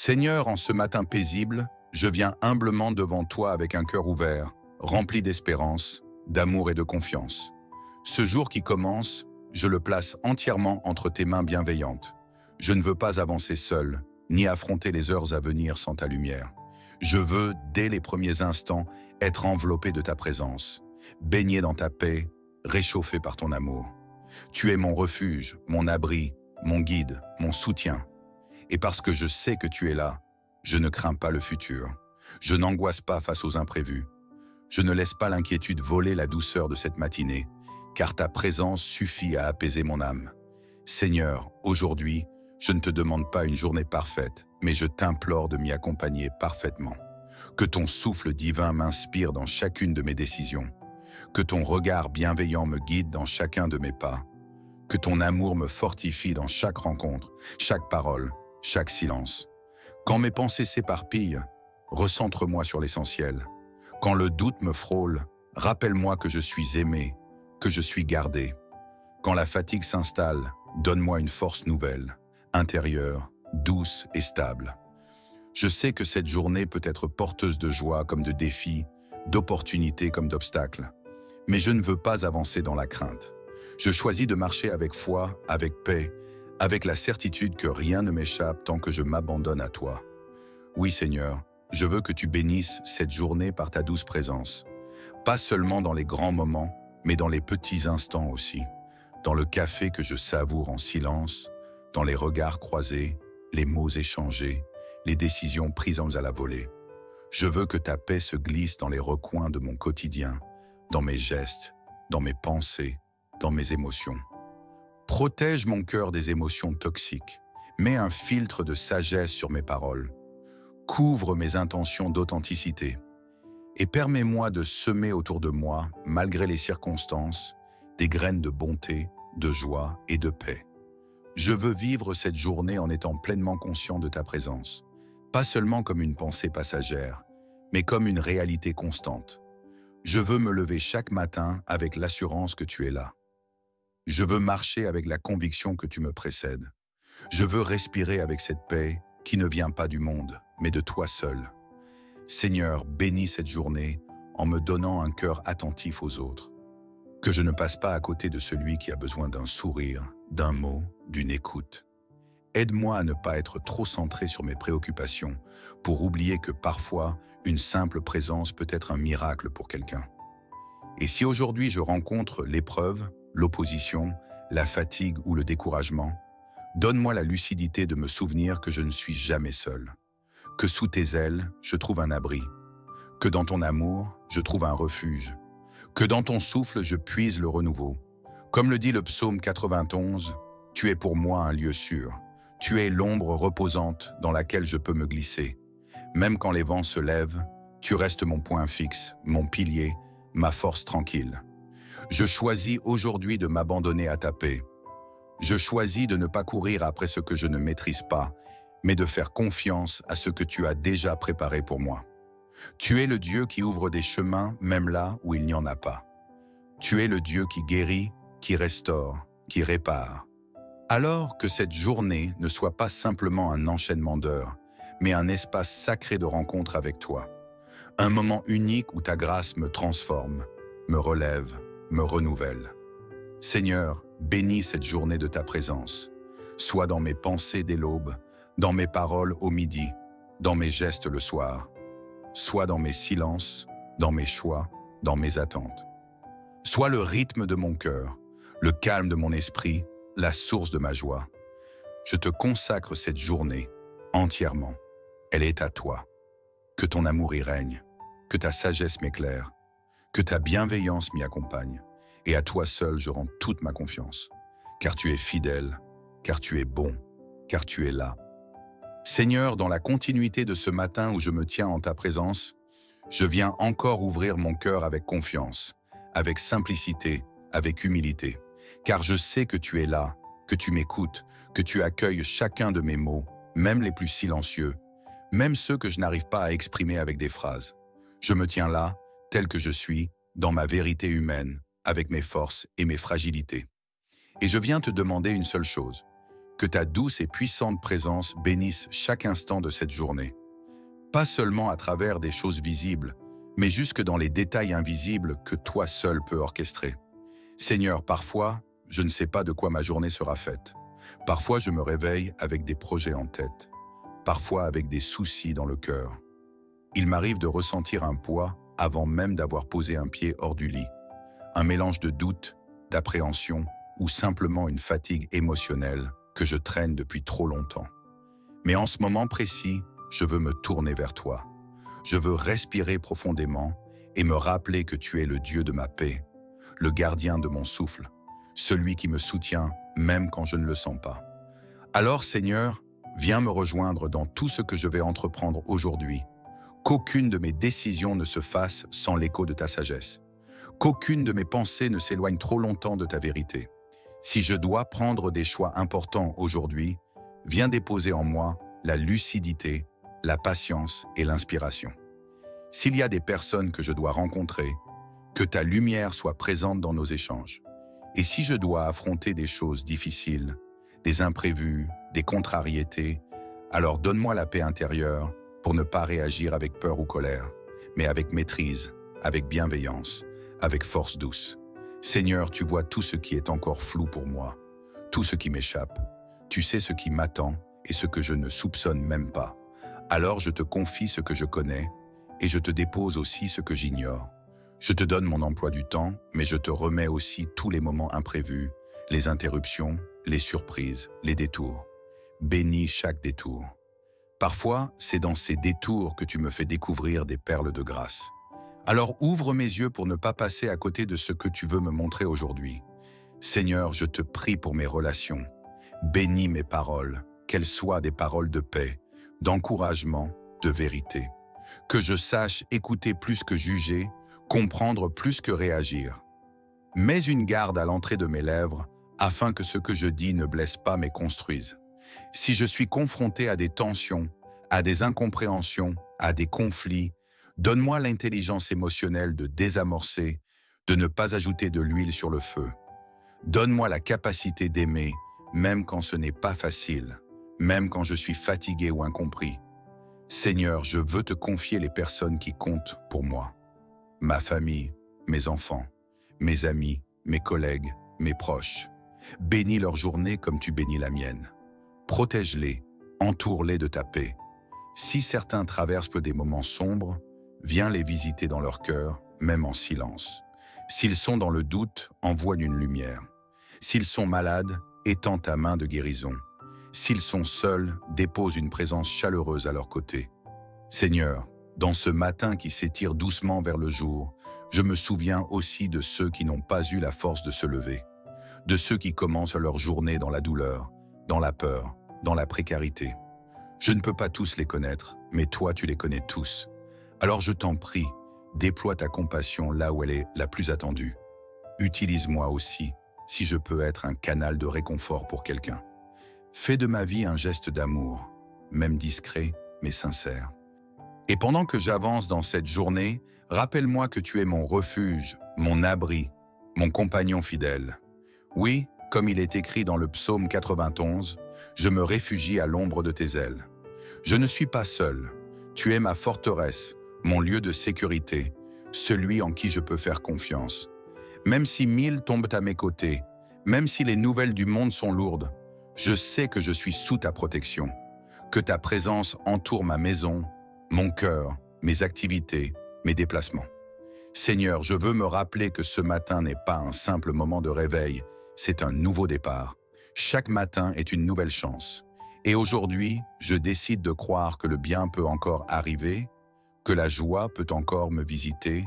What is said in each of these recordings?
Seigneur, en ce matin paisible, je viens humblement devant toi avec un cœur ouvert, rempli d'espérance, d'amour et de confiance. Ce jour qui commence, je le place entièrement entre tes mains bienveillantes. Je ne veux pas avancer seul, ni affronter les heures à venir sans ta lumière. Je veux, dès les premiers instants, être enveloppé de ta présence, baigné dans ta paix, réchauffé par ton amour. Tu es mon refuge, mon abri, mon guide, mon soutien. Et parce que je sais que tu es là, je ne crains pas le futur. Je n'angoisse pas face aux imprévus. Je ne laisse pas l'inquiétude voler la douceur de cette matinée, car ta présence suffit à apaiser mon âme. Seigneur, aujourd'hui, je ne te demande pas une journée parfaite, mais je t'implore de m'y accompagner parfaitement. Que ton souffle divin m'inspire dans chacune de mes décisions. Que ton regard bienveillant me guide dans chacun de mes pas. Que ton amour me fortifie dans chaque rencontre, chaque parole, chaque silence. Quand mes pensées s'éparpillent, recentre-moi sur l'essentiel. Quand le doute me frôle, rappelle-moi que je suis aimé, que je suis gardé. Quand la fatigue s'installe, donne-moi une force nouvelle, intérieure, douce et stable. Je sais que cette journée peut être porteuse de joie comme de défis, d'opportunités comme d'obstacles. Mais je ne veux pas avancer dans la crainte. Je choisis de marcher avec foi, avec paix, avec la certitude que rien ne m'échappe tant que je m'abandonne à toi. Oui Seigneur, je veux que tu bénisses cette journée par ta douce présence. Pas seulement dans les grands moments, mais dans les petits instants aussi. Dans le café que je savoure en silence, dans les regards croisés, les mots échangés, les décisions prises à la volée. Je veux que ta paix se glisse dans les recoins de mon quotidien, dans mes gestes, dans mes pensées, dans mes émotions. Protège mon cœur des émotions toxiques. Mets un filtre de sagesse sur mes paroles. Couvre mes intentions d'authenticité. Et permets-moi de semer autour de moi, malgré les circonstances, des graines de bonté, de joie et de paix. Je veux vivre cette journée en étant pleinement conscient de ta présence. Pas seulement comme une pensée passagère, mais comme une réalité constante. Je veux me lever chaque matin avec l'assurance que tu es là. Je veux marcher avec la conviction que tu me précèdes. Je veux respirer avec cette paix qui ne vient pas du monde, mais de toi seul. Seigneur, bénis cette journée en me donnant un cœur attentif aux autres. Que je ne passe pas à côté de celui qui a besoin d'un sourire, d'un mot, d'une écoute. Aide-moi à ne pas être trop centré sur mes préoccupations pour oublier que parfois, une simple présence peut être un miracle pour quelqu'un. Et si aujourd'hui je rencontre l'épreuve, l'opposition, la fatigue ou le découragement, donne-moi la lucidité de me souvenir que je ne suis jamais seul, que sous tes ailes, je trouve un abri, que dans ton amour, je trouve un refuge, que dans ton souffle, je puise le renouveau. Comme le dit le psaume 91, « Tu es pour moi un lieu sûr, tu es l'ombre reposante dans laquelle je peux me glisser. Même quand les vents se lèvent, tu restes mon point fixe, mon pilier, ma force tranquille. Je choisis aujourd'hui de m'abandonner à ta paix. Je choisis de ne pas courir après ce que je ne maîtrise pas, mais de faire confiance à ce que tu as déjà préparé pour moi. Tu es le Dieu qui ouvre des chemins même là où il n'y en a pas. Tu es le Dieu qui guérit, qui restaure, qui répare. Alors que cette journée ne soit pas simplement un enchaînement d'heures, mais un espace sacré de rencontre avec toi. Un moment unique où ta grâce me transforme, me relève, me renouvelle. Seigneur, bénis cette journée de ta présence, soit dans mes pensées dès l'aube, dans mes paroles au midi, dans mes gestes le soir, soit dans mes silences, dans mes choix, dans mes attentes. Sois le rythme de mon cœur, le calme de mon esprit, la source de ma joie. Je te consacre cette journée entièrement. Elle est à toi. Que ton amour y règne, que ta sagesse m'éclaire, que ta bienveillance m'y accompagne. Et à toi seul, je rends toute ma confiance. Car tu es fidèle, car tu es bon, car tu es là. Seigneur, dans la continuité de ce matin où je me tiens en ta présence, je viens encore ouvrir mon cœur avec confiance, avec simplicité, avec humilité. Car je sais que tu es là, que tu m'écoutes, que tu accueilles chacun de mes mots, même les plus silencieux, même ceux que je n'arrive pas à exprimer avec des phrases. Je me tiens là, tel que je suis, dans ma vérité humaine, avec mes forces et mes fragilités. Et je viens te demander une seule chose, Que ta douce et puissante présence bénisse chaque instant de cette journée. Pas seulement à travers des choses visibles, mais jusque dans les détails invisibles que toi seul peux orchestrer. Seigneur, parfois, je ne sais pas de quoi ma journée sera faite. Parfois, je me réveille avec des projets en tête. Parfois, avec des soucis dans le cœur. Il m'arrive de ressentir un poids avant même d'avoir posé un pied hors du lit. Un mélange de doute, d'appréhension ou simplement une fatigue émotionnelle que je traîne depuis trop longtemps. Mais en ce moment précis, je veux me tourner vers toi. Je veux respirer profondément et me rappeler que tu es le Dieu de ma paix, le gardien de mon souffle, celui qui me soutient même quand je ne le sens pas. Alors Seigneur, viens me rejoindre dans tout ce que je vais entreprendre aujourd'hui. Qu'aucune de mes décisions ne se fasse sans l'écho de ta sagesse. Qu'aucune de mes pensées ne s'éloigne trop longtemps de ta vérité. Si je dois prendre des choix importants aujourd'hui, viens déposer en moi la lucidité, la patience et l'inspiration. S'il y a des personnes que je dois rencontrer, que ta lumière soit présente dans nos échanges. Et si je dois affronter des choses difficiles, des imprévus, des contrariétés, alors donne-moi la paix intérieure pour ne pas réagir avec peur ou colère, mais avec maîtrise, avec bienveillance, avec force douce. Seigneur, tu vois tout ce qui est encore flou pour moi, tout ce qui m'échappe. Tu sais ce qui m'attend et ce que je ne soupçonne même pas. Alors je te confie ce que je connais et je te dépose aussi ce que j'ignore. Je te donne mon emploi du temps, mais je te remets aussi tous les moments imprévus, les interruptions, les surprises, les détours. Bénis chaque détour. Parfois, c'est dans ces détours que tu me fais découvrir des perles de grâce. Alors ouvre mes yeux pour ne pas passer à côté de ce que tu veux me montrer aujourd'hui. Seigneur, je te prie pour mes relations. Bénis mes paroles, qu'elles soient des paroles de paix, d'encouragement, de vérité. Que je sache écouter plus que juger, comprendre plus que réagir. Mets une garde à l'entrée de mes lèvres, afin que ce que je dis ne blesse pas mais construise. Si je suis confronté à des tensions, à des incompréhensions, à des conflits, donne-moi l'intelligence émotionnelle de désamorcer, de ne pas ajouter de l'huile sur le feu. Donne-moi la capacité d'aimer, même quand ce n'est pas facile, même quand je suis fatigué ou incompris. Seigneur, je veux te confier les personnes qui comptent pour moi. Ma famille, mes enfants, mes amis, mes collègues, mes proches. Bénis leur journée comme tu bénis la mienne. Protège-les, entoure-les de ta paix. Si certains traversent des moments sombres, viens les visiter dans leur cœur, même en silence. S'ils sont dans le doute, envoie une lumière. S'ils sont malades, étends ta main de guérison. S'ils sont seuls, dépose une présence chaleureuse à leur côté. Seigneur, dans ce matin qui s'étire doucement vers le jour, je me souviens aussi de ceux qui n'ont pas eu la force de se lever, de ceux qui commencent leur journée dans la douleur, dans la peur, dans la précarité. Je ne peux pas tous les connaître, mais toi tu les connais tous. Alors je t'en prie, déploie ta compassion là où elle est la plus attendue. Utilise-moi aussi, si je peux être un canal de réconfort pour quelqu'un. Fais de ma vie un geste d'amour, même discret, mais sincère. Et pendant que j'avance dans cette journée, rappelle-moi que tu es mon refuge, mon abri, mon compagnon fidèle. Oui, comme il est écrit dans le psaume 91, je me réfugie à l'ombre de tes ailes. Je ne suis pas seul, tu es ma forteresse, mon lieu de sécurité, celui en qui je peux faire confiance. Même si 1000 tombent à mes côtés, même si les nouvelles du monde sont lourdes, je sais que je suis sous ta protection, que ta présence entoure ma maison, mon cœur, mes activités, mes déplacements. Seigneur, je veux me rappeler que ce matin n'est pas un simple moment de réveil, c'est un nouveau départ. Chaque matin est une nouvelle chance. Et aujourd'hui, je décide de croire que le bien peut encore arriver, que la joie peut encore me visiter,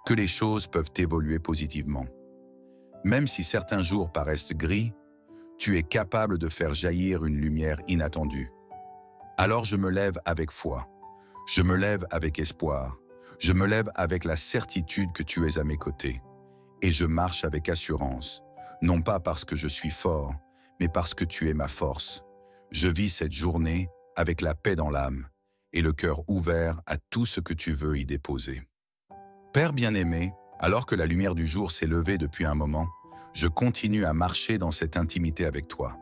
que les choses peuvent évoluer positivement. Même si certains jours paraissent gris, tu es capable de faire jaillir une lumière inattendue. Alors je me lève avec foi, je me lève avec espoir, je me lève avec la certitude que tu es à mes côtés. Et je marche avec assurance, non pas parce que je suis fort, mais parce que tu es ma force. Je vis cette journée avec la paix dans l'âme et le cœur ouvert à tout ce que tu veux y déposer. Père bien-aimé, alors que la lumière du jour s'est levée depuis un moment, je continue à marcher dans cette intimité avec toi.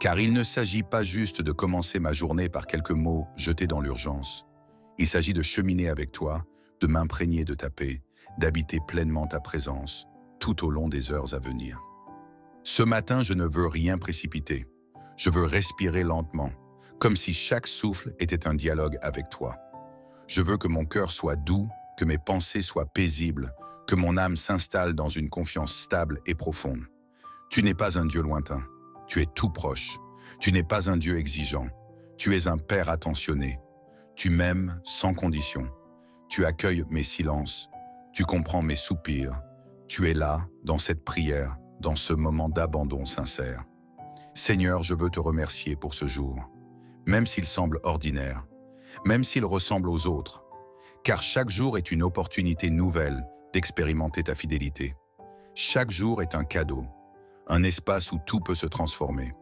Car il ne s'agit pas juste de commencer ma journée par quelques mots jetés dans l'urgence. Il s'agit de cheminer avec toi, de m'imprégner de ta paix, d'habiter pleinement ta présence, tout au long des heures à venir. Ce matin, je ne veux rien précipiter. Je veux respirer lentement, comme si chaque souffle était un dialogue avec toi. Je veux que mon cœur soit doux, que mes pensées soient paisibles, que mon âme s'installe dans une confiance stable et profonde. Tu n'es pas un Dieu lointain, tu es tout proche. Tu n'es pas un Dieu exigeant, tu es un Père attentionné. Tu m'aimes sans condition. Tu accueilles mes silences, tu comprends mes soupirs. Tu es là, dans cette prière, dans ce moment d'abandon sincère. Seigneur, je veux te remercier pour ce jour, même s'il semble ordinaire, même s'il ressemble aux autres, car chaque jour est une opportunité nouvelle d'expérimenter ta fidélité. Chaque jour est un cadeau, un espace où tout peut se transformer,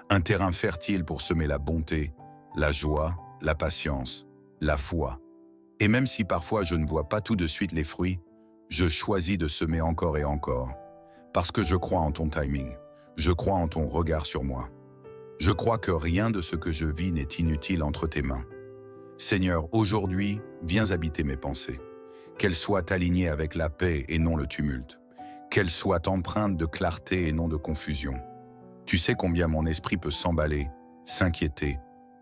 un terrain fertile pour semer la bonté, la joie, la patience, la foi. Et même si parfois je ne vois pas tout de suite les fruits, je choisis de semer encore et encore, parce que je crois en ton timing, je crois en ton regard sur moi. Je crois que rien de ce que je vis n'est inutile entre tes mains. Seigneur, aujourd'hui, viens habiter mes pensées. Qu'elles soient alignées avec la paix et non le tumulte. Qu'elles soient empreintes de clarté et non de confusion. Tu sais combien mon esprit peut s'emballer, s'inquiéter,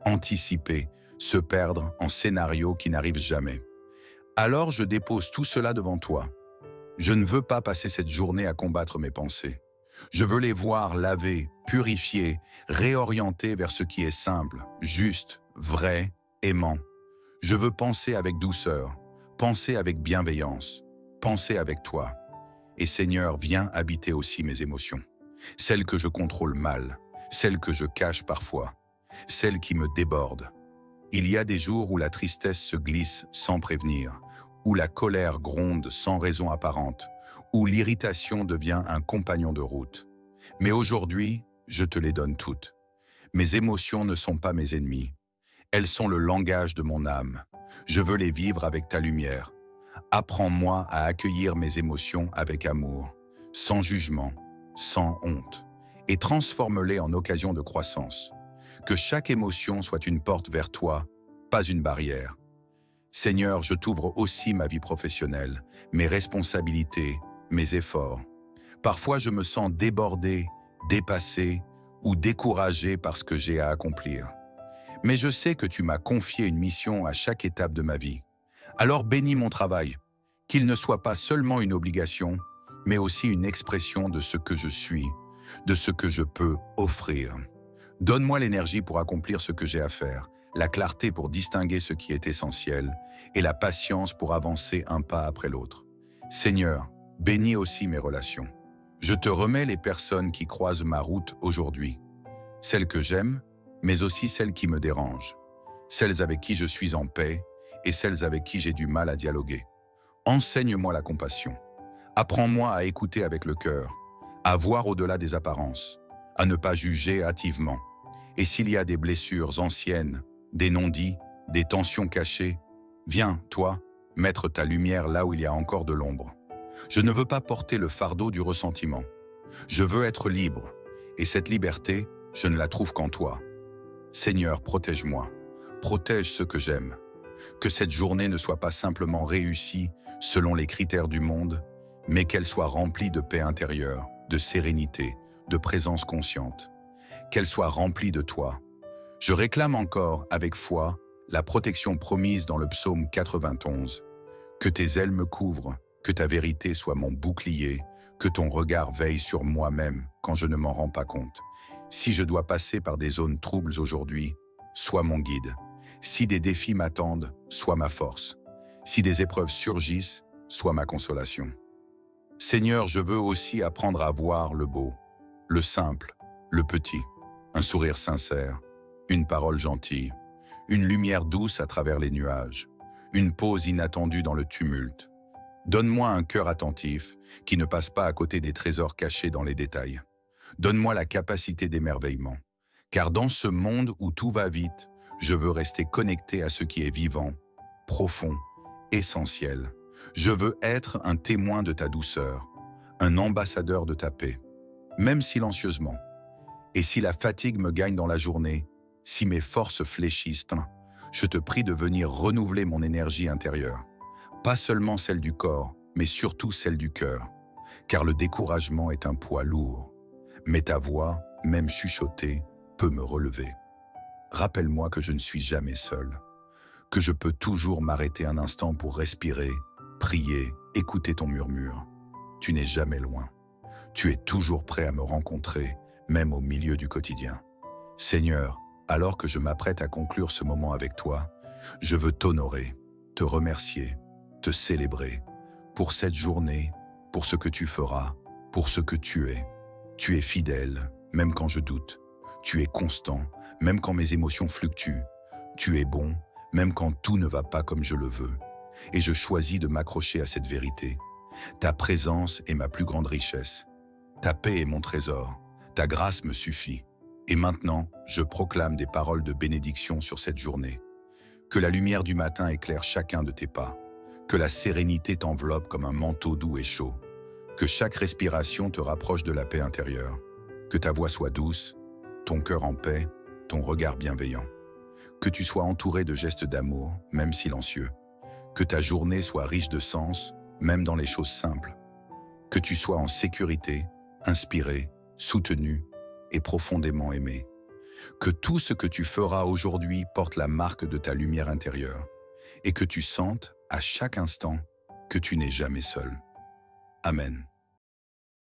anticiper, se perdre en scénarios qui n'arrivent jamais. Alors je dépose tout cela devant toi. Je ne veux pas passer cette journée à combattre mes pensées. Je veux les voir lavées, purifiées, réorientées vers ce qui est simple, juste, vrai, aimant. Je veux penser avec douceur, penser avec bienveillance, penser avec toi. Et Seigneur, viens habiter aussi mes émotions. Celles que je contrôle mal, celles que je cache parfois, celles qui me débordent. Il y a des jours où la tristesse se glisse sans prévenir, où la colère gronde sans raison apparente, où l'irritation devient un compagnon de route. Mais aujourd'hui, je te les donne toutes. Mes émotions ne sont pas mes ennemis. Elles sont le langage de mon âme. Je veux les vivre avec ta lumière. Apprends-moi à accueillir mes émotions avec amour, sans jugement, sans honte, et transforme-les en occasion de croissance. Que chaque émotion soit une porte vers toi, pas une barrière. Seigneur, je t'ouvre aussi ma vie professionnelle, mes responsabilités, mes efforts. Parfois, je me sens débordé, dépassé ou découragé par ce que j'ai à accomplir. Mais je sais que tu m'as confié une mission à chaque étape de ma vie. Alors bénis mon travail, qu'il ne soit pas seulement une obligation, mais aussi une expression de ce que je suis, de ce que je peux offrir. Donne-moi l'énergie pour accomplir ce que j'ai à faire, la clarté pour distinguer ce qui est essentiel et la patience pour avancer un pas après l'autre. Seigneur, bénis aussi mes relations. Je te remets les personnes qui croisent ma route aujourd'hui, celles que j'aime, mais aussi celles qui me dérangent, celles avec qui je suis en paix et celles avec qui j'ai du mal à dialoguer. Enseigne-moi la compassion. Apprends-moi à écouter avec le cœur, à voir au-delà des apparences, à ne pas juger hâtivement. Et s'il y a des blessures anciennes, des non-dits, des tensions cachées, viens, toi, mettre ta lumière là où il y a encore de l'ombre. Je ne veux pas porter le fardeau du ressentiment. Je veux être libre, et cette liberté, je ne la trouve qu'en toi. Seigneur, protège-moi, protège ceux que j'aime. Que cette journée ne soit pas simplement réussie selon les critères du monde, mais qu'elle soit remplie de paix intérieure, de sérénité, de présence consciente. Qu'elle soit remplie de toi. Je réclame encore, avec foi, la protection promise dans le psaume 91. Que tes ailes me couvrent, que ta vérité soit mon bouclier, que ton regard veille sur moi-même quand je ne m'en rends pas compte. Si je dois passer par des zones troubles aujourd'hui, sois mon guide. Si des défis m'attendent, sois ma force. Si des épreuves surgissent, sois ma consolation. Seigneur, je veux aussi apprendre à voir le beau, le simple, le petit, un sourire sincère, une parole gentille, une lumière douce à travers les nuages, une pause inattendue dans le tumulte. Donne-moi un cœur attentif qui ne passe pas à côté des trésors cachés dans les détails. Donne-moi la capacité d'émerveillement, car dans ce monde où tout va vite, je veux rester connecté à ce qui est vivant, profond, essentiel. Je veux être un témoin de ta douceur, un ambassadeur de ta paix, même silencieusement. Et si la fatigue me gagne dans la journée, si mes forces fléchissent, je te prie de venir renouveler mon énergie intérieure. Pas seulement celle du corps, mais surtout celle du cœur. Car le découragement est un poids lourd. Mais ta voix, même chuchotée, peut me relever. Rappelle-moi que je ne suis jamais seul, que je peux toujours m'arrêter un instant pour respirer, prier, écouter ton murmure. Tu n'es jamais loin. Tu es toujours prêt à me rencontrer, même au milieu du quotidien. Seigneur, alors que je m'apprête à conclure ce moment avec toi, je veux t'honorer, te remercier, te célébrer pour cette journée, pour ce que tu feras, pour ce que tu es. Tu es fidèle, même quand je doute. Tu es constant, même quand mes émotions fluctuent. Tu es bon, même quand tout ne va pas comme je le veux. Et je choisis de m'accrocher à cette vérité. Ta présence est ma plus grande richesse. Ta paix est mon trésor. Ta grâce me suffit. Et maintenant, je proclame des paroles de bénédiction sur cette journée. Que la lumière du matin éclaire chacun de tes pas. Que la sérénité t'enveloppe comme un manteau doux et chaud. Que chaque respiration te rapproche de la paix intérieure. Que ta voix soit douce, ton cœur en paix, ton regard bienveillant. Que tu sois entouré de gestes d'amour, même silencieux. Que ta journée soit riche de sens, même dans les choses simples. Que tu sois en sécurité, inspiré, soutenu et profondément aimé. Que tout ce que tu feras aujourd'hui porte la marque de ta lumière intérieure et que tu sentes à chaque instant que tu n'es jamais seul. Amen.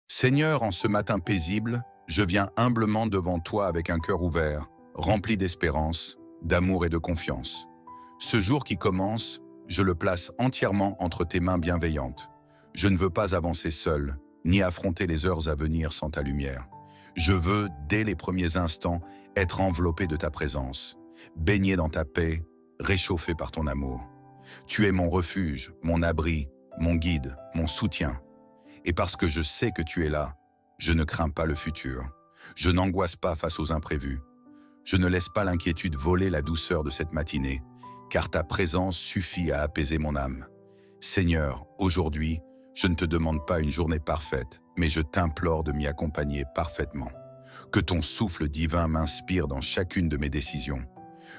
Seigneur, en ce matin paisible, je viens humblement devant toi avec un cœur ouvert, rempli d'espérance, d'amour et de confiance. Ce jour qui commence, je le place entièrement entre tes mains bienveillantes. Je ne veux pas avancer seul, ni affronter les heures à venir sans ta lumière. Je veux, dès les premiers instants, être enveloppé de ta présence, baigné dans ta paix, réchauffé par ton amour. Tu es mon refuge, mon abri, mon guide, mon soutien. Et parce que je sais que tu es là, je ne crains pas le futur. Je n'angoisse pas face aux imprévus. Je ne laisse pas l'inquiétude voler la douceur de cette matinée, car ta présence suffit à apaiser mon âme. Seigneur, aujourd'hui, je ne te demande pas une journée parfaite, mais je t'implore de m'y accompagner parfaitement. Que ton souffle divin m'inspire dans chacune de mes décisions.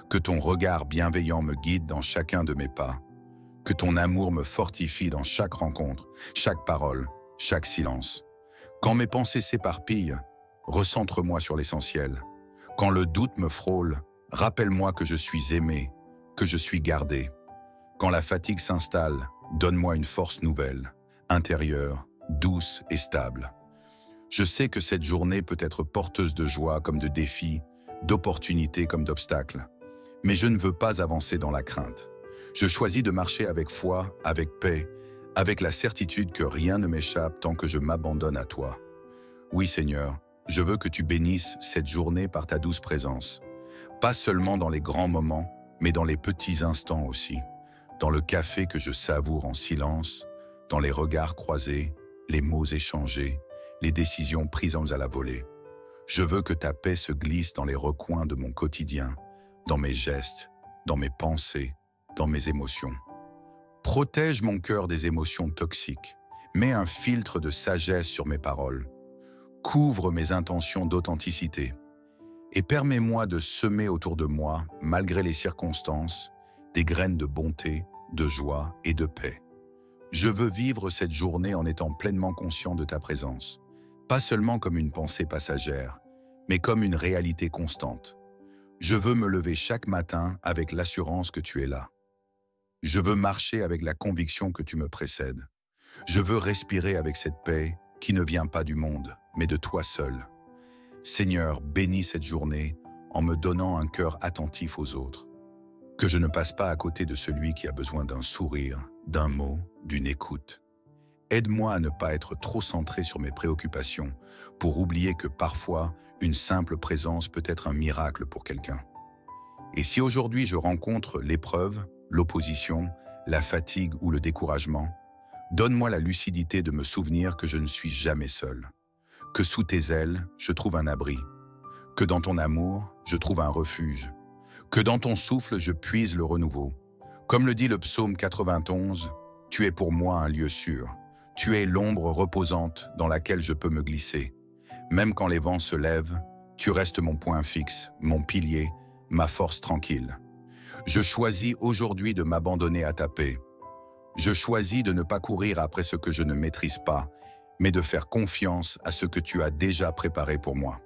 Que ton regard bienveillant me guide dans chacun de mes pas. Que ton amour me fortifie dans chaque rencontre, chaque parole, chaque silence. Quand mes pensées s'éparpillent, recentre-moi sur l'essentiel. Quand le doute me frôle, rappelle-moi que je suis aimé, que je suis gardé. Quand la fatigue s'installe, donne-moi une force nouvelle, intérieure, douce et stable. Je sais que cette journée peut être porteuse de joie comme de défis, d'opportunités comme d'obstacles. Mais je ne veux pas avancer dans la crainte. Je choisis de marcher avec foi, avec paix, avec la certitude que rien ne m'échappe tant que je m'abandonne à toi. Oui Seigneur, je veux que tu bénisses cette journée par ta douce présence. Pas seulement dans les grands moments, mais dans les petits instants aussi. Dans le café que je savoure en silence, dans les regards croisés, les mots échangés, les décisions prises à la volée. Je veux que ta paix se glisse dans les recoins de mon quotidien, dans mes gestes, dans mes pensées, dans mes émotions. Protège mon cœur des émotions toxiques. Mets un filtre de sagesse sur mes paroles. Couvre mes intentions d'authenticité. Et permets-moi de semer autour de moi, malgré les circonstances, des graines de bonté, de joie et de paix. Je veux vivre cette journée en étant pleinement conscient de ta présence, pas seulement comme une pensée passagère, mais comme une réalité constante. Je veux me lever chaque matin avec l'assurance que tu es là. Je veux marcher avec la conviction que tu me précèdes. Je veux respirer avec cette paix qui ne vient pas du monde, mais de toi seul. Seigneur, bénis cette journée en me donnant un cœur attentif aux autres. Que je ne passe pas à côté de celui qui a besoin d'un sourire, d'un mot, d'une écoute. Aide-moi à ne pas être trop centré sur mes préoccupations pour oublier que parfois, une simple présence peut être un miracle pour quelqu'un. Et si aujourd'hui je rencontre l'épreuve, l'opposition, la fatigue ou le découragement, donne-moi la lucidité de me souvenir que je ne suis jamais seul, que sous tes ailes, je trouve un abri, que dans ton amour, je trouve un refuge, que dans ton souffle, je puise le renouveau. Comme le dit le psaume 91, « Tu es pour moi un lieu sûr, tu es l'ombre reposante dans laquelle je peux me glisser. Même quand les vents se lèvent, Tu restes mon point fixe, mon pilier, ma force tranquille. Je choisis aujourd'hui de m'abandonner à ta paix. Je choisis de ne pas courir après ce que je ne maîtrise pas, mais de faire confiance à ce que tu as déjà préparé pour moi.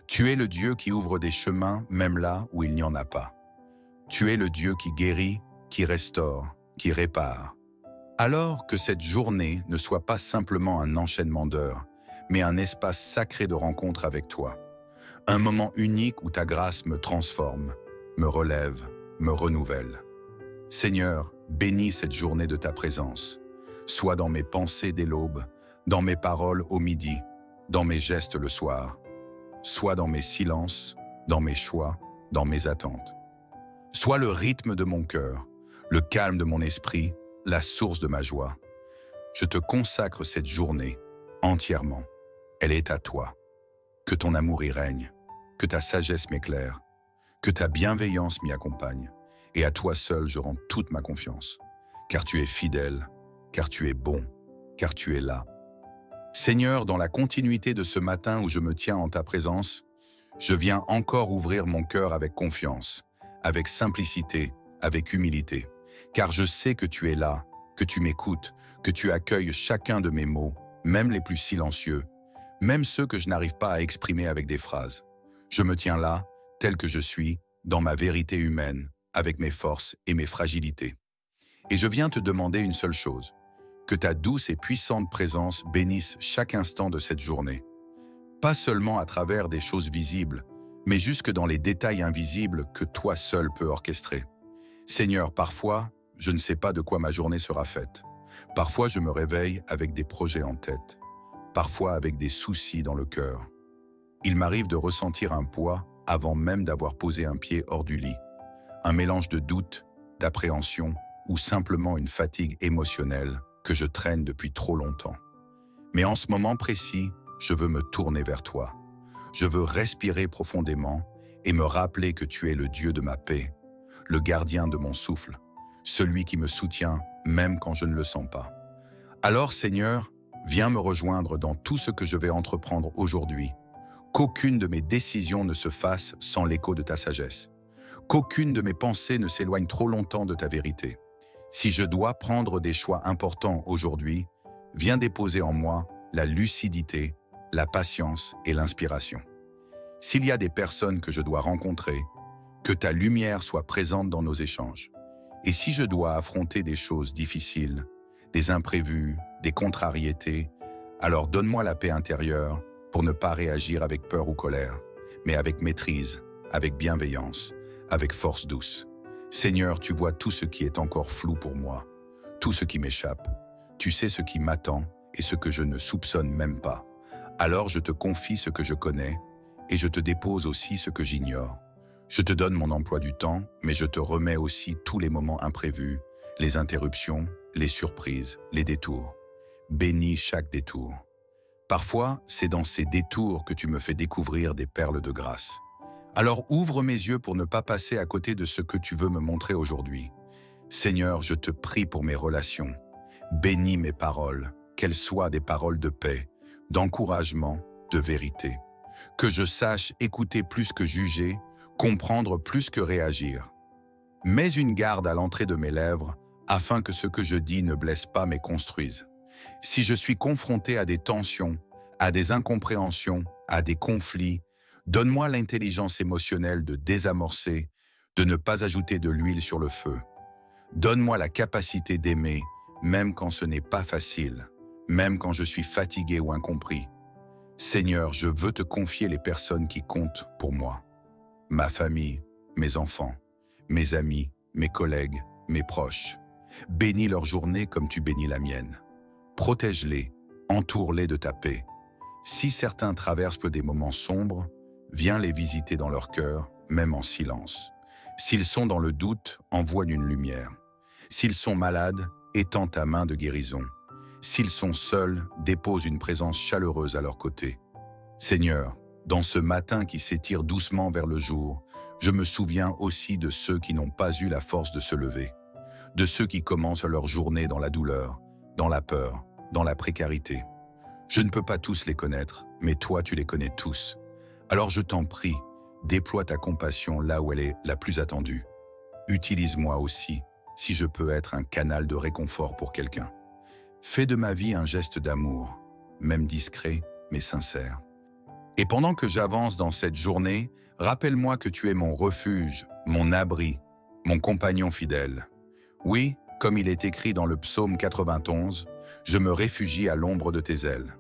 Tu es le Dieu qui ouvre des chemins même là où il n'y en a pas. Tu es le Dieu qui guérit, qui restaure, qui répare. Alors que cette journée ne soit pas simplement un enchaînement d'heures, mais un espace sacré de rencontre avec toi. Un moment unique où ta grâce me transforme, me relève, me renouvelle. Seigneur, bénis cette journée de ta présence, soit dans mes pensées dès l'aube, dans mes paroles au midi, dans mes gestes le soir, soit dans mes silences, dans mes choix, dans mes attentes. Sois le rythme de mon cœur, le calme de mon esprit, la source de ma joie. Je te consacre cette journée entièrement. Elle est à toi. Que ton amour y règne, que ta sagesse m'éclaire, que ta bienveillance m'y accompagne. Et à toi seul je rends toute ma confiance, car tu es fidèle, car tu es bon, car tu es là. Seigneur, dans la continuité de ce matin où je me tiens en ta présence, je viens encore ouvrir mon cœur avec confiance, avec simplicité, avec humilité, car je sais que tu es là, que tu m'écoutes, que tu accueilles chacun de mes mots, même les plus silencieux, même ceux que je n'arrive pas à exprimer avec des phrases. Je me tiens là, tel que je suis, dans ma vérité humaine, avec mes forces et mes fragilités. Et je viens te demander une seule chose, que ta douce et puissante présence bénisse chaque instant de cette journée. Pas seulement à travers des choses visibles, mais jusque dans les détails invisibles que toi seul peux orchestrer. Seigneur, parfois, je ne sais pas de quoi ma journée sera faite. Parfois, je me réveille avec des projets en tête. Parfois, avec des soucis dans le cœur. Il m'arrive de ressentir un poids avant même d'avoir posé un pied hors du lit. Un mélange de doute, d'appréhension ou simplement une fatigue émotionnelle que je traîne depuis trop longtemps. Mais en ce moment précis, je veux me tourner vers toi. Je veux respirer profondément et me rappeler que tu es le Dieu de ma paix, le gardien de mon souffle, celui qui me soutient même quand je ne le sens pas. Alors Seigneur, viens me rejoindre dans tout ce que je vais entreprendre aujourd'hui. Qu'aucune de mes décisions ne se fasse sans l'écho de ta sagesse. Qu'aucune de mes pensées ne s'éloigne trop longtemps de ta vérité. Si je dois prendre des choix importants aujourd'hui, viens déposer en moi la lucidité, la patience et l'inspiration. S'il y a des personnes que je dois rencontrer, que ta lumière soit présente dans nos échanges. Et si je dois affronter des choses difficiles, des imprévus, des contrariétés, alors donne-moi la paix intérieure pour ne pas réagir avec peur ou colère, mais avec maîtrise, avec bienveillance, avec force douce. Seigneur, tu vois tout ce qui est encore flou pour moi, tout ce qui m'échappe. Tu sais ce qui m'attend et ce que je ne soupçonne même pas. Alors je te confie ce que je connais et je te dépose aussi ce que j'ignore. Je te donne mon emploi du temps, mais je te remets aussi tous les moments imprévus, les interruptions, les surprises, les détours. Bénis chaque détour. Parfois, c'est dans ces détours que tu me fais découvrir des perles de grâce. Alors ouvre mes yeux pour ne pas passer à côté de ce que tu veux me montrer aujourd'hui. Seigneur, je te prie pour mes relations. Bénis mes paroles, qu'elles soient des paroles de paix, d'encouragement, de vérité. Que je sache écouter plus que juger, comprendre plus que réagir. Mets une garde à l'entrée de mes lèvres, afin que ce que je dis ne blesse pas mais construise. Si je suis confronté à des tensions, à des incompréhensions, à des conflits, donne-moi l'intelligence émotionnelle de désamorcer, de ne pas ajouter de l'huile sur le feu. Donne-moi la capacité d'aimer, même quand ce n'est pas facile, même quand je suis fatigué ou incompris. Seigneur, je veux te confier les personnes qui comptent pour moi. Ma famille, mes enfants, mes amis, mes collègues, mes proches. Bénis leur journée comme tu bénis la mienne. Protège-les, entoure-les de ta paix. Si certains traversent des moments sombres, viens les visiter dans leur cœur, même en silence. S'ils sont dans le doute, envoie une lumière. S'ils sont malades, étends ta main de guérison. S'ils sont seuls, dépose une présence chaleureuse à leur côté. Seigneur, dans ce matin qui s'étire doucement vers le jour, je me souviens aussi de ceux qui n'ont pas eu la force de se lever, de ceux qui commencent leur journée dans la douleur, dans la peur, dans la précarité. Je ne peux pas tous les connaître, mais toi tu les connais tous. Alors je t'en prie, déploie ta compassion là où elle est la plus attendue. Utilise-moi aussi, si je peux être un canal de réconfort pour quelqu'un. Fais de ma vie un geste d'amour, même discret, mais sincère. Et pendant que j'avance dans cette journée, rappelle-moi que tu es mon refuge, mon abri, mon compagnon fidèle. Oui, comme il est écrit dans le psaume 91, je me réfugie à l'ombre de tes ailes.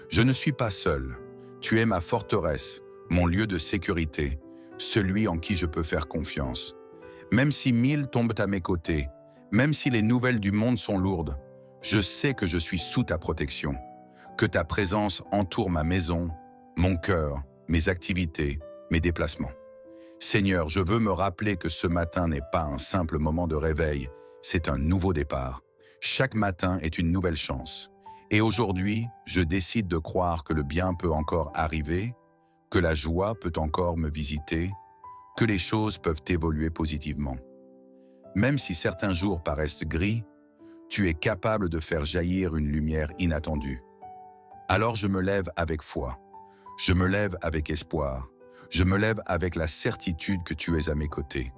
Je ne suis pas seul. Tu es ma forteresse, mon lieu de sécurité, celui en qui je peux faire confiance. Même si 1000 tombent à mes côtés, même si les nouvelles du monde sont lourdes, je sais que je suis sous ta protection, que ta présence entoure ma maison, mon cœur, mes activités, mes déplacements. Seigneur, je veux me rappeler que ce matin n'est pas un simple moment de réveil, c'est un nouveau départ. Chaque matin est une nouvelle chance. Et aujourd'hui, je décide de croire que le bien peut encore arriver, que la joie peut encore me visiter, que les choses peuvent évoluer positivement. Même si certains jours paraissent gris, tu es capable de faire jaillir une lumière inattendue. Alors je me lève avec foi, je me lève avec espoir, je me lève avec la certitude que tu es à mes côtés.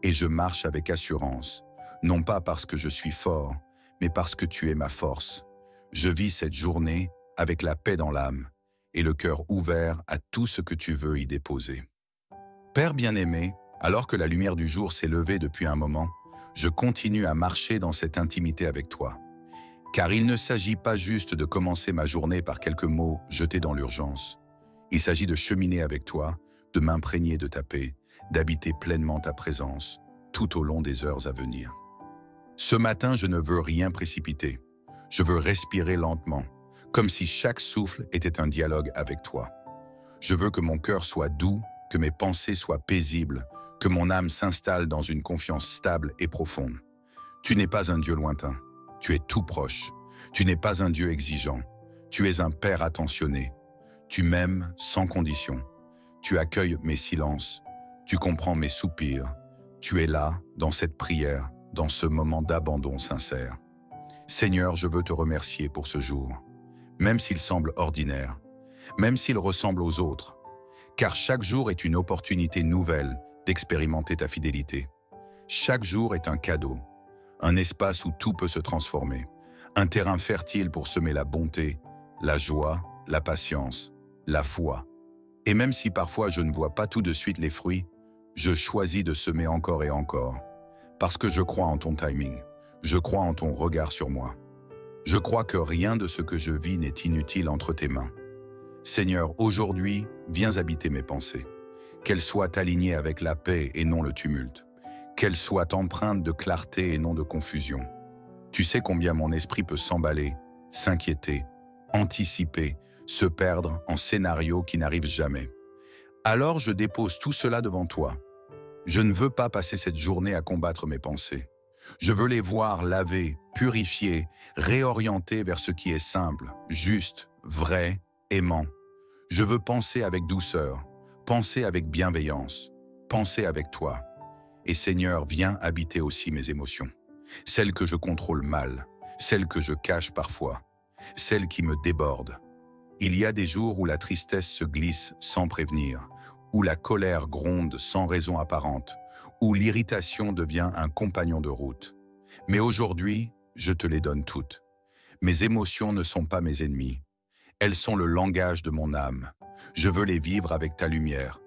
Et je marche avec assurance, non pas parce que je suis fort, mais parce que tu es ma force. Je vis cette journée avec la paix dans l'âme et le cœur ouvert à tout ce que tu veux y déposer. Père bien-aimé, alors que la lumière du jour s'est levée depuis un moment, je continue à marcher dans cette intimité avec toi. Car il ne s'agit pas juste de commencer ma journée par quelques mots jetés dans l'urgence. Il s'agit de cheminer avec toi, de m'imprégner de ta paix, d'habiter pleinement ta présence, tout au long des heures à venir. Ce matin, je ne veux rien précipiter. Je veux respirer lentement, comme si chaque souffle était un dialogue avec toi. Je veux que mon cœur soit doux, que mes pensées soient paisibles, que mon âme s'installe dans une confiance stable et profonde. Tu n'es pas un Dieu lointain, tu es tout proche. Tu n'es pas un Dieu exigeant, tu es un Père attentionné. Tu m'aimes sans condition. Tu accueilles mes silences, tu comprends mes soupirs. Tu es là, dans cette prière, dans ce moment d'abandon sincère. Seigneur, je veux te remercier pour ce jour, même s'il semble ordinaire, même s'il ressemble aux autres, car chaque jour est une opportunité nouvelle d'expérimenter ta fidélité. Chaque jour est un cadeau, un espace où tout peut se transformer, un terrain fertile pour semer la bonté, la joie, la patience, la foi. Et même si parfois je ne vois pas tout de suite les fruits, je choisis de semer encore et encore, parce que je crois en ton timing, je crois en ton regard sur moi. Je crois que rien de ce que je vis n'est inutile entre tes mains. Seigneur, aujourd'hui, viens habiter mes pensées. Qu'elles soient alignées avec la paix et non le tumulte. Qu'elles soient empreintes de clarté et non de confusion. Tu sais combien mon esprit peut s'emballer, s'inquiéter, anticiper, se perdre en scénarios qui n'arrivent jamais. Alors je dépose tout cela devant toi. Je ne veux pas passer cette journée à combattre mes pensées. Je veux les voir lavées, purifiées, réorientées vers ce qui est simple, juste, vrai, aimant. Je veux penser avec douceur, penser avec bienveillance, penser avec toi. Et Seigneur, viens habiter aussi mes émotions. Celles que je contrôle mal, celles que je cache parfois, celles qui me débordent. Il y a des jours où la tristesse se glisse sans prévenir, où la colère gronde sans raison apparente, où l'irritation devient un compagnon de route. Mais aujourd'hui, je te les donne toutes. Mes émotions ne sont pas mes ennemis. Elles sont le langage de mon âme. Je veux les vivre avec ta lumière.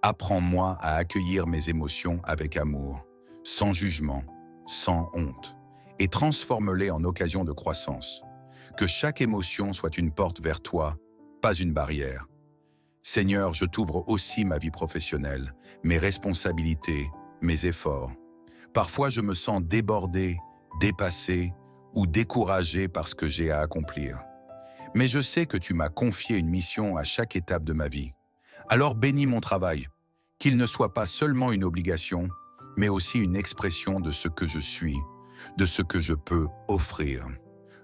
Apprends-moi à accueillir mes émotions avec amour, sans jugement, sans honte, et transforme-les en occasion de croissance. Que chaque émotion soit une porte vers toi, pas une barrière. Seigneur, je t'ouvre aussi ma vie professionnelle, mes responsabilités, mes efforts. Parfois, je me sens débordé, dépassé ou découragé par ce que j'ai à accomplir. Mais je sais que tu m'as confié une mission à chaque étape de ma vie. Alors bénis mon travail, qu'il ne soit pas seulement une obligation, mais aussi une expression de ce que je suis, de ce que je peux offrir.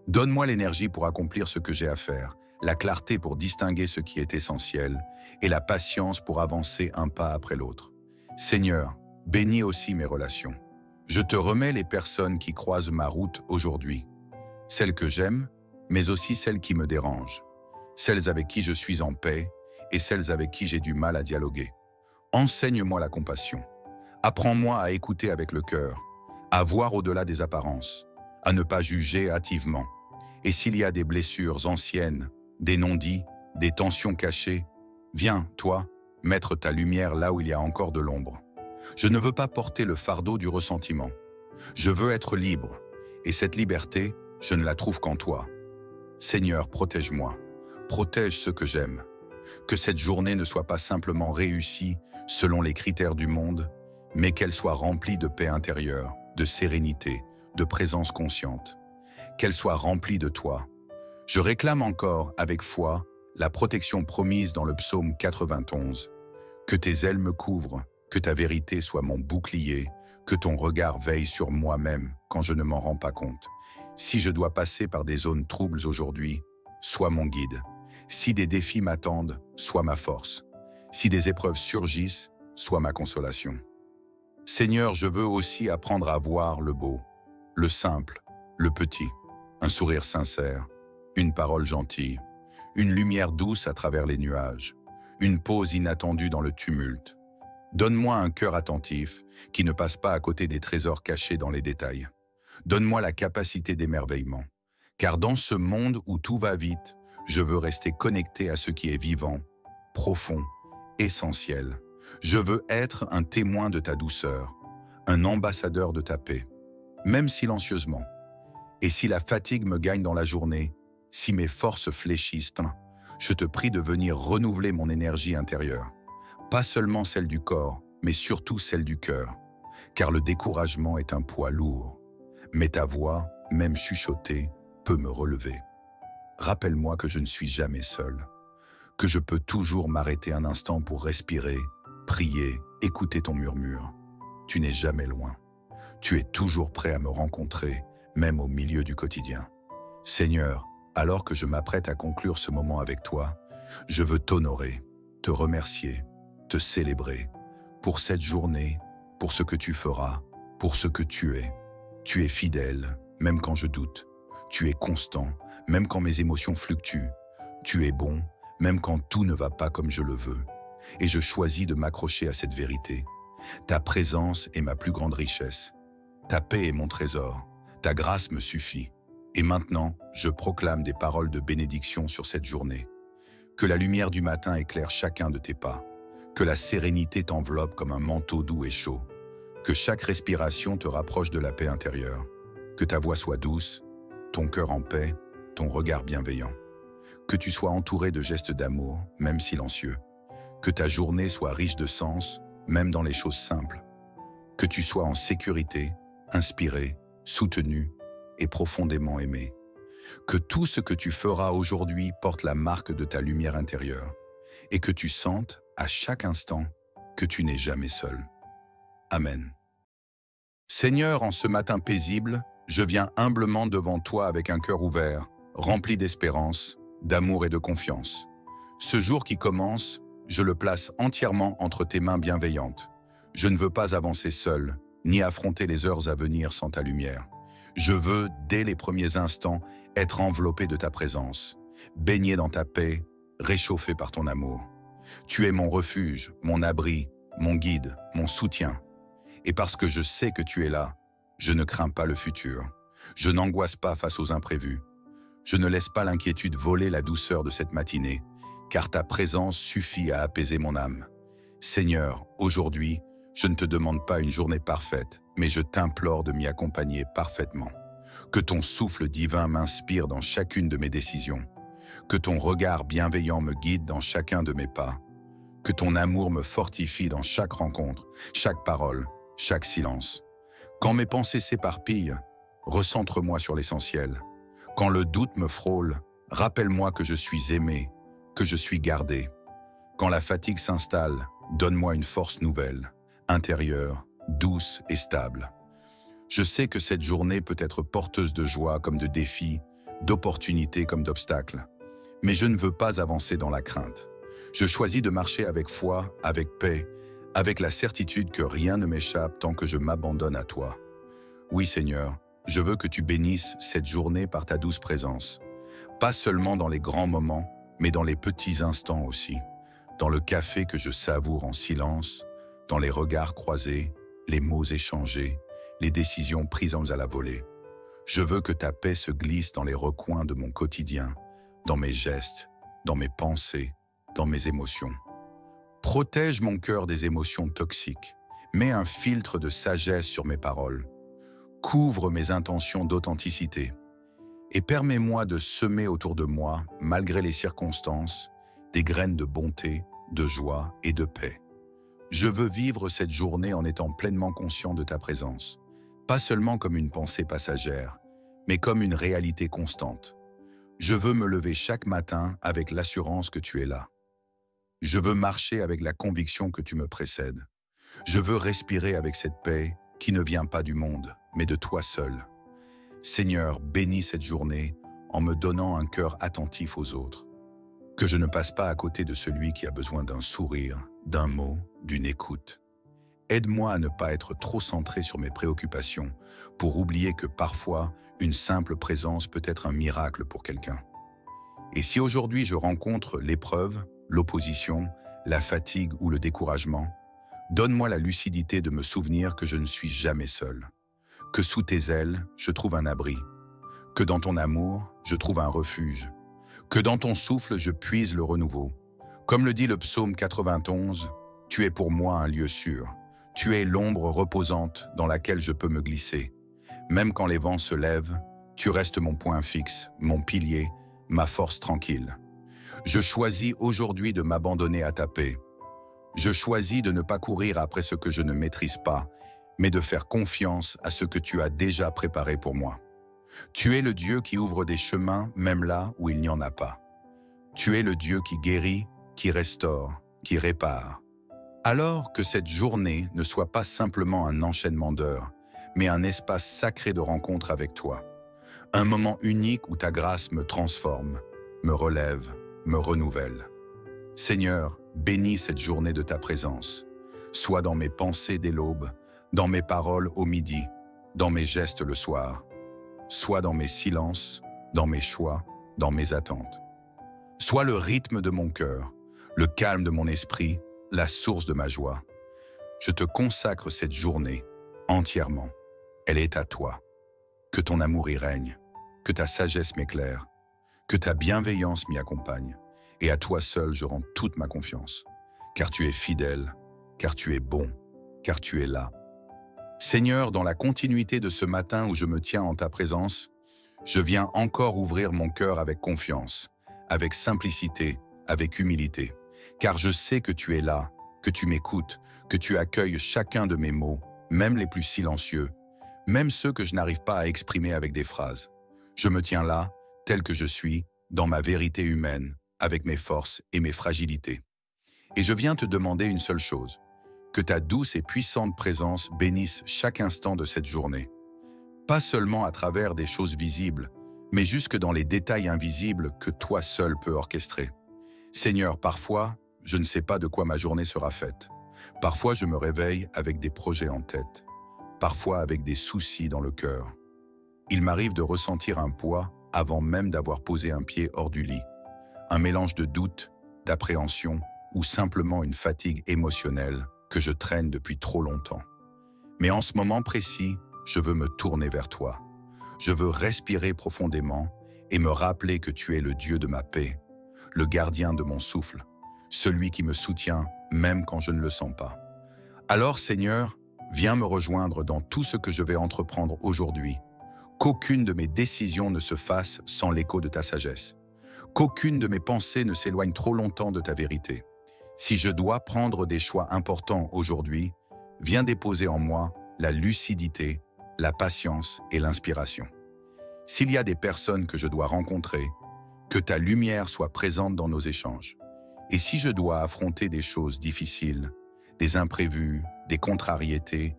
Donne-moi l'énergie pour accomplir ce que j'ai à faire, la clarté pour distinguer ce qui est essentiel et la patience pour avancer un pas après l'autre. Seigneur, bénis aussi mes relations. Je te remets les personnes qui croisent ma route aujourd'hui, celles que j'aime, mais aussi celles qui me dérangent, celles avec qui je suis en paix et celles avec qui j'ai du mal à dialoguer. Enseigne-moi la compassion. Apprends-moi à écouter avec le cœur, à voir au-delà des apparences, à ne pas juger hâtivement. Et s'il y a des blessures anciennes, des non-dits, des tensions cachées, viens, toi, mettre ta lumière là où il y a encore de l'ombre. Je ne veux pas porter le fardeau du ressentiment. Je veux être libre, et cette liberté, je ne la trouve qu'en toi. Seigneur, protège-moi, protège ceux que j'aime. Que cette journée ne soit pas simplement réussie selon les critères du monde, mais qu'elle soit remplie de paix intérieure, de sérénité, de présence consciente. Qu'elle soit remplie de toi. Je réclame encore, avec foi, la protection promise dans le psaume 91. Que tes ailes me couvrent, que ta vérité soit mon bouclier, que ton regard veille sur moi-même quand je ne m'en rends pas compte. Si je dois passer par des zones troubles aujourd'hui, sois mon guide. Si des défis m'attendent, sois ma force. Si des épreuves surgissent, sois ma consolation. Seigneur, je veux aussi apprendre à voir le beau, le simple, le petit, un sourire sincère, une parole gentille, une lumière douce à travers les nuages, une pause inattendue dans le tumulte. Donne-moi un cœur attentif qui ne passe pas à côté des trésors cachés dans les détails. Donne-moi la capacité d'émerveillement, car dans ce monde où tout va vite, je veux rester connecté à ce qui est vivant, profond, essentiel. Je veux être un témoin de ta douceur, un ambassadeur de ta paix, même silencieusement. Et si la fatigue me gagne dans la journée, si mes forces fléchissent, je te prie de venir renouveler mon énergie intérieure. Pas seulement celle du corps, mais surtout celle du cœur, car le découragement est un poids lourd. Mais ta voix, même chuchotée, peut me relever. Rappelle-moi que je ne suis jamais seul, que je peux toujours m'arrêter un instant pour respirer, prier, écouter ton murmure. Tu n'es jamais loin. Tu es toujours prêt à me rencontrer, même au milieu du quotidien. Seigneur, alors que je m'apprête à conclure ce moment avec toi, je veux t'honorer, te remercier, te célébrer pour cette journée, pour ce que tu feras, pour ce que tu es. Tu es fidèle, même quand je doute. Tu es constant, même quand mes émotions fluctuent. Tu es bon, même quand tout ne va pas comme je le veux. Et je choisis de m'accrocher à cette vérité. Ta présence est ma plus grande richesse. Ta paix est mon trésor. Ta grâce me suffit. Et maintenant, je proclame des paroles de bénédiction sur cette journée. Que la lumière du matin éclaire chacun de tes pas. Que la sérénité t'enveloppe comme un manteau doux et chaud. Que chaque respiration te rapproche de la paix intérieure. Que ta voix soit douce, ton cœur en paix, ton regard bienveillant. Que tu sois entouré de gestes d'amour, même silencieux. Que ta journée soit riche de sens, même dans les choses simples. Que tu sois en sécurité, inspiré, soutenu et profondément aimé. Que tout ce que tu feras aujourd'hui porte la marque de ta lumière intérieure et que tu sentes à chaque instant que tu n'es jamais seul. Amen. Seigneur, en ce matin paisible, je viens humblement devant toi avec un cœur ouvert, rempli d'espérance, d'amour et de confiance. Ce jour qui commence, je le place entièrement entre tes mains bienveillantes. Je ne veux pas avancer seul, ni affronter les heures à venir sans ta lumière. Je veux, dès les premiers instants, être enveloppé de ta présence, baigné dans ta paix, réchauffé par ton amour. Tu es mon refuge, mon abri, mon guide, mon soutien. Et parce que je sais que tu es là, je ne crains pas le futur. Je n'angoisse pas face aux imprévus. Je ne laisse pas l'inquiétude voler la douceur de cette matinée, car ta présence suffit à apaiser mon âme. Seigneur, aujourd'hui, je ne te demande pas une journée parfaite, mais je t'implore de m'y accompagner parfaitement. Que ton souffle divin m'inspire dans chacune de mes décisions. Que ton regard bienveillant me guide dans chacun de mes pas. Que ton amour me fortifie dans chaque rencontre, chaque parole, chaque silence. Quand mes pensées s'éparpillent, recentre-moi sur l'essentiel. Quand le doute me frôle, rappelle-moi que je suis aimé, que je suis gardé. Quand la fatigue s'installe, donne-moi une force nouvelle, intérieure, douce et stable. Je sais que cette journée peut être porteuse de joie comme de défis, d'opportunités comme d'obstacles. Mais je ne veux pas avancer dans la crainte. Je choisis de marcher avec foi, avec paix, avec la certitude que rien ne m'échappe tant que je m'abandonne à toi. Oui Seigneur, je veux que tu bénisses cette journée par ta douce présence. Pas seulement dans les grands moments, mais dans les petits instants aussi. dans le café que je savoure en silence, dans les regards croisés, les mots échangés, les décisions prises à la volée. Je veux que ta paix se glisse dans les recoins de mon quotidien, dans mes gestes, dans mes pensées, dans mes émotions. Protège mon cœur des émotions toxiques. Mets un filtre de sagesse sur mes paroles. Couvre mes intentions d'authenticité. Et permets-moi de semer autour de moi, malgré les circonstances, des graines de bonté, de joie et de paix. Je veux vivre cette journée en étant pleinement conscient de ta présence, pas seulement comme une pensée passagère, mais comme une réalité constante. Je veux me lever chaque matin avec l'assurance que tu es là. Je veux marcher avec la conviction que tu me précèdes. Je veux respirer avec cette paix qui ne vient pas du monde, mais de toi seul. Seigneur, bénis cette journée en me donnant un cœur attentif aux autres. Que je ne passe pas à côté de celui qui a besoin d'un sourire, d'un mot, d'une écoute. Aide-moi à ne pas être trop centré sur mes préoccupations pour oublier que parfois, une simple présence peut être un miracle pour quelqu'un. Et si aujourd'hui je rencontre l'épreuve, l'opposition, la fatigue ou le découragement, donne-moi la lucidité de me souvenir que je ne suis jamais seul, que sous tes ailes, je trouve un abri, que dans ton amour, je trouve un refuge, que dans ton souffle, je puise le renouveau. Comme le dit le psaume 91, « Tu es pour moi un lieu sûr, tu es l'ombre reposante dans laquelle je peux me glisser. Même quand les vents se lèvent, tu restes mon point fixe, mon pilier, ma force tranquille. Je choisis aujourd'hui de m'abandonner à ta paix. Je choisis de ne pas courir après ce que je ne maîtrise pas, mais de faire confiance à ce que tu as déjà préparé pour moi. Tu es le Dieu qui ouvre des chemins même là où il n'y en a pas. Tu es le Dieu qui guérit, qui restaure, qui répare. Alors que cette journée ne soit pas simplement un enchaînement d'heures, mais un espace sacré de rencontre avec toi. Un moment unique où ta grâce me transforme, me relève, me renouvelle. Seigneur, bénis cette journée de ta présence, soit dans mes pensées dès l'aube, dans mes paroles au midi, dans mes gestes le soir, soit dans mes silences, dans mes choix, dans mes attentes. Sois le rythme de mon cœur, le calme de mon esprit, la source de ma joie. Je te consacre cette journée entièrement. Elle est à toi. Que ton amour y règne, que ta sagesse m'éclaire, que ta bienveillance m'y accompagne, et à toi seul je rends toute ma confiance, car tu es fidèle, car tu es bon, car tu es là. Seigneur, dans la continuité de ce matin où je me tiens en ta présence, je viens encore ouvrir mon cœur avec confiance, avec simplicité, avec humilité, car je sais que tu es là, que tu m'écoutes, que tu accueilles chacun de mes mots, même les plus silencieux, même ceux que je n'arrive pas à exprimer avec des phrases. Je me tiens là, tel que je suis, dans ma vérité humaine, avec mes forces et mes fragilités. Et je viens te demander une seule chose, que ta douce et puissante présence bénisse chaque instant de cette journée. Pas seulement à travers des choses visibles, mais jusque dans les détails invisibles que toi seul peux orchestrer. Seigneur, parfois, je ne sais pas de quoi ma journée sera faite. Parfois, je me réveille avec des projets en tête. Parfois avec des soucis dans le cœur. Il m'arrive de ressentir un poids avant même d'avoir posé un pied hors du lit. Un mélange de doute, d'appréhension ou simplement une fatigue émotionnelle que je traîne depuis trop longtemps. Mais en ce moment précis, je veux me tourner vers toi. Je veux respirer profondément et me rappeler que tu es le Dieu de ma paix, le gardien de mon souffle, celui qui me soutient même quand je ne le sens pas. Alors Seigneur, viens me rejoindre dans tout ce que je vais entreprendre aujourd'hui. Qu'aucune de mes décisions ne se fasse sans l'écho de ta sagesse. Qu'aucune de mes pensées ne s'éloigne trop longtemps de ta vérité. Si je dois prendre des choix importants aujourd'hui, viens déposer en moi la lucidité, la patience et l'inspiration. S'il y a des personnes que je dois rencontrer, que ta lumière soit présente dans nos échanges. Et si je dois affronter des choses difficiles, des imprévus, des contrariétés,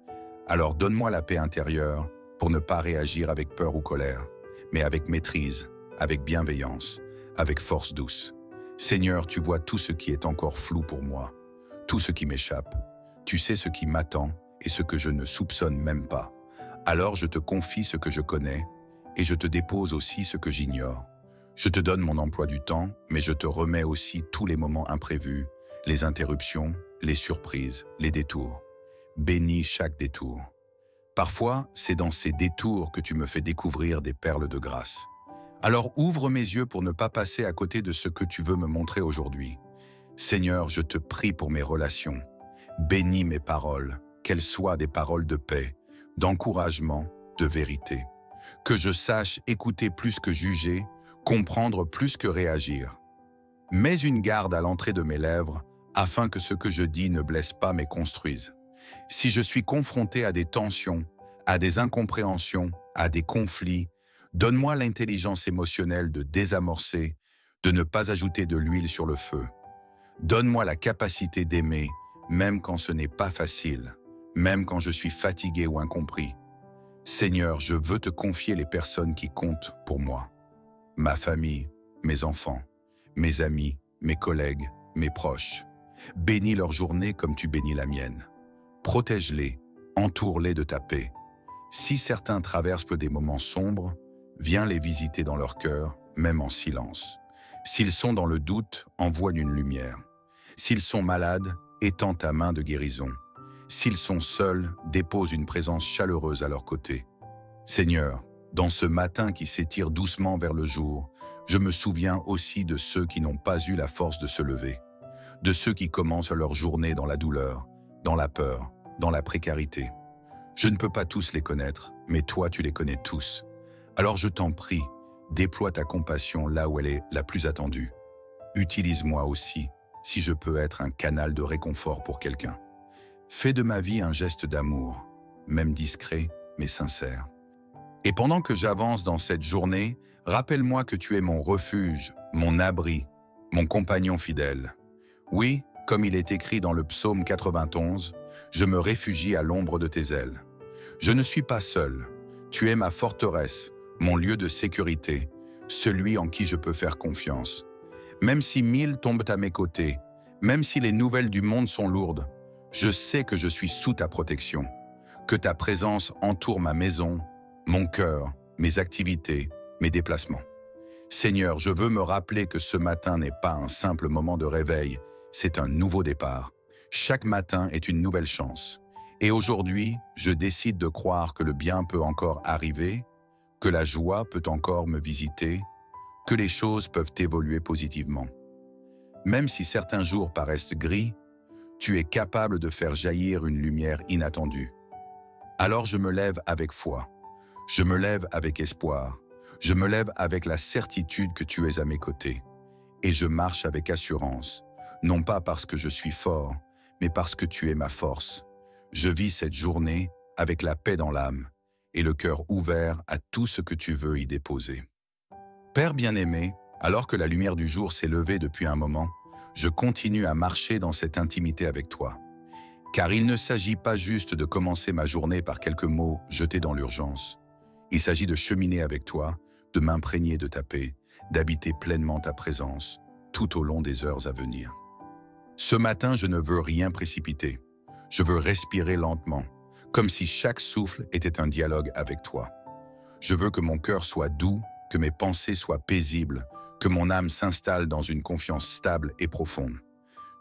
alors donne-moi la paix intérieure pour ne pas réagir avec peur ou colère, mais avec maîtrise, avec bienveillance, avec force douce. Seigneur, tu vois tout ce qui est encore flou pour moi, tout ce qui m'échappe. Tu sais ce qui m'attend et ce que je ne soupçonne même pas. Alors je te confie ce que je connais et je te dépose aussi ce que j'ignore. Je te donne mon emploi du temps, mais je te remets aussi tous les moments imprévus, les interruptions, les surprises, les détours. Bénis chaque détour. Parfois, c'est dans ces détours que tu me fais découvrir des perles de grâce. Alors ouvre mes yeux pour ne pas passer à côté de ce que tu veux me montrer aujourd'hui. Seigneur, je te prie pour mes relations. Bénis mes paroles, qu'elles soient des paroles de paix, d'encouragement, de vérité. Que je sache écouter plus que juger, comprendre plus que réagir. Mets une garde à l'entrée de mes lèvres, afin que ce que je dis ne blesse pas mais construise. Si je suis confronté à des tensions, à des incompréhensions, à des conflits, donne-moi l'intelligence émotionnelle de désamorcer, de ne pas ajouter de l'huile sur le feu. Donne-moi la capacité d'aimer, même quand ce n'est pas facile, même quand je suis fatigué ou incompris. Seigneur, je veux te confier les personnes qui comptent pour moi. Ma famille, mes enfants, mes amis, mes collègues, mes proches. Bénis leur journée comme tu bénis la mienne. Protège-les, entoure-les de ta paix. Si certains traversent des moments sombres, viens les visiter dans leur cœur, même en silence. S'ils sont dans le doute, envoie une lumière. S'ils sont malades, étends ta main de guérison. S'ils sont seuls, dépose une présence chaleureuse à leur côté. Seigneur, dans ce matin qui s'étire doucement vers le jour, je me souviens aussi de ceux qui n'ont pas eu la force de se lever, de ceux qui commencent leur journée dans la douleur, dans la peur, dans la précarité. Je ne peux pas tous les connaître, mais toi tu les connais tous. Alors je t'en prie, déploie ta compassion là où elle est la plus attendue. Utilise-moi aussi, si je peux être un canal de réconfort pour quelqu'un. Fais de ma vie un geste d'amour, même discret, mais sincère. Et pendant que j'avance dans cette journée, rappelle-moi que tu es mon refuge, mon abri, mon compagnon fidèle. Oui, comme il est écrit dans le psaume 91, je me réfugie à l'ombre de tes ailes. Je ne suis pas seul, tu es ma forteresse, mon lieu de sécurité, celui en qui je peux faire confiance. Même si 1000 tombent à mes côtés, même si les nouvelles du monde sont lourdes, je sais que je suis sous ta protection, que ta présence entoure ma maison, mon cœur, mes activités, mes déplacements. Seigneur, je veux me rappeler que ce matin n'est pas un simple moment de réveil, c'est un nouveau départ. Chaque matin est une nouvelle chance. Et aujourd'hui, je décide de croire que le bien peut encore arriver, que la joie peut encore me visiter, que les choses peuvent évoluer positivement. Même si certains jours paraissent gris, tu es capable de faire jaillir une lumière inattendue. Alors je me lève avec foi, je me lève avec espoir, je me lève avec la certitude que tu es à mes côtés. Et je marche avec assurance, non pas parce que je suis fort, mais parce que tu es ma force. Je vis cette journée avec la paix dans l'âme et le cœur ouvert à tout ce que tu veux y déposer. Père bien-aimé, alors que la lumière du jour s'est levée depuis un moment, je continue à marcher dans cette intimité avec toi. Car il ne s'agit pas juste de commencer ma journée par quelques mots jetés dans l'urgence. Il s'agit de cheminer avec toi, de m'imprégner de ta paix, d'habiter pleinement ta présence, tout au long des heures à venir. Ce matin, je ne veux rien précipiter. Je veux respirer lentement, comme si chaque souffle était un dialogue avec toi. Je veux que mon cœur soit doux, que mes pensées soient paisibles, que mon âme s'installe dans une confiance stable et profonde.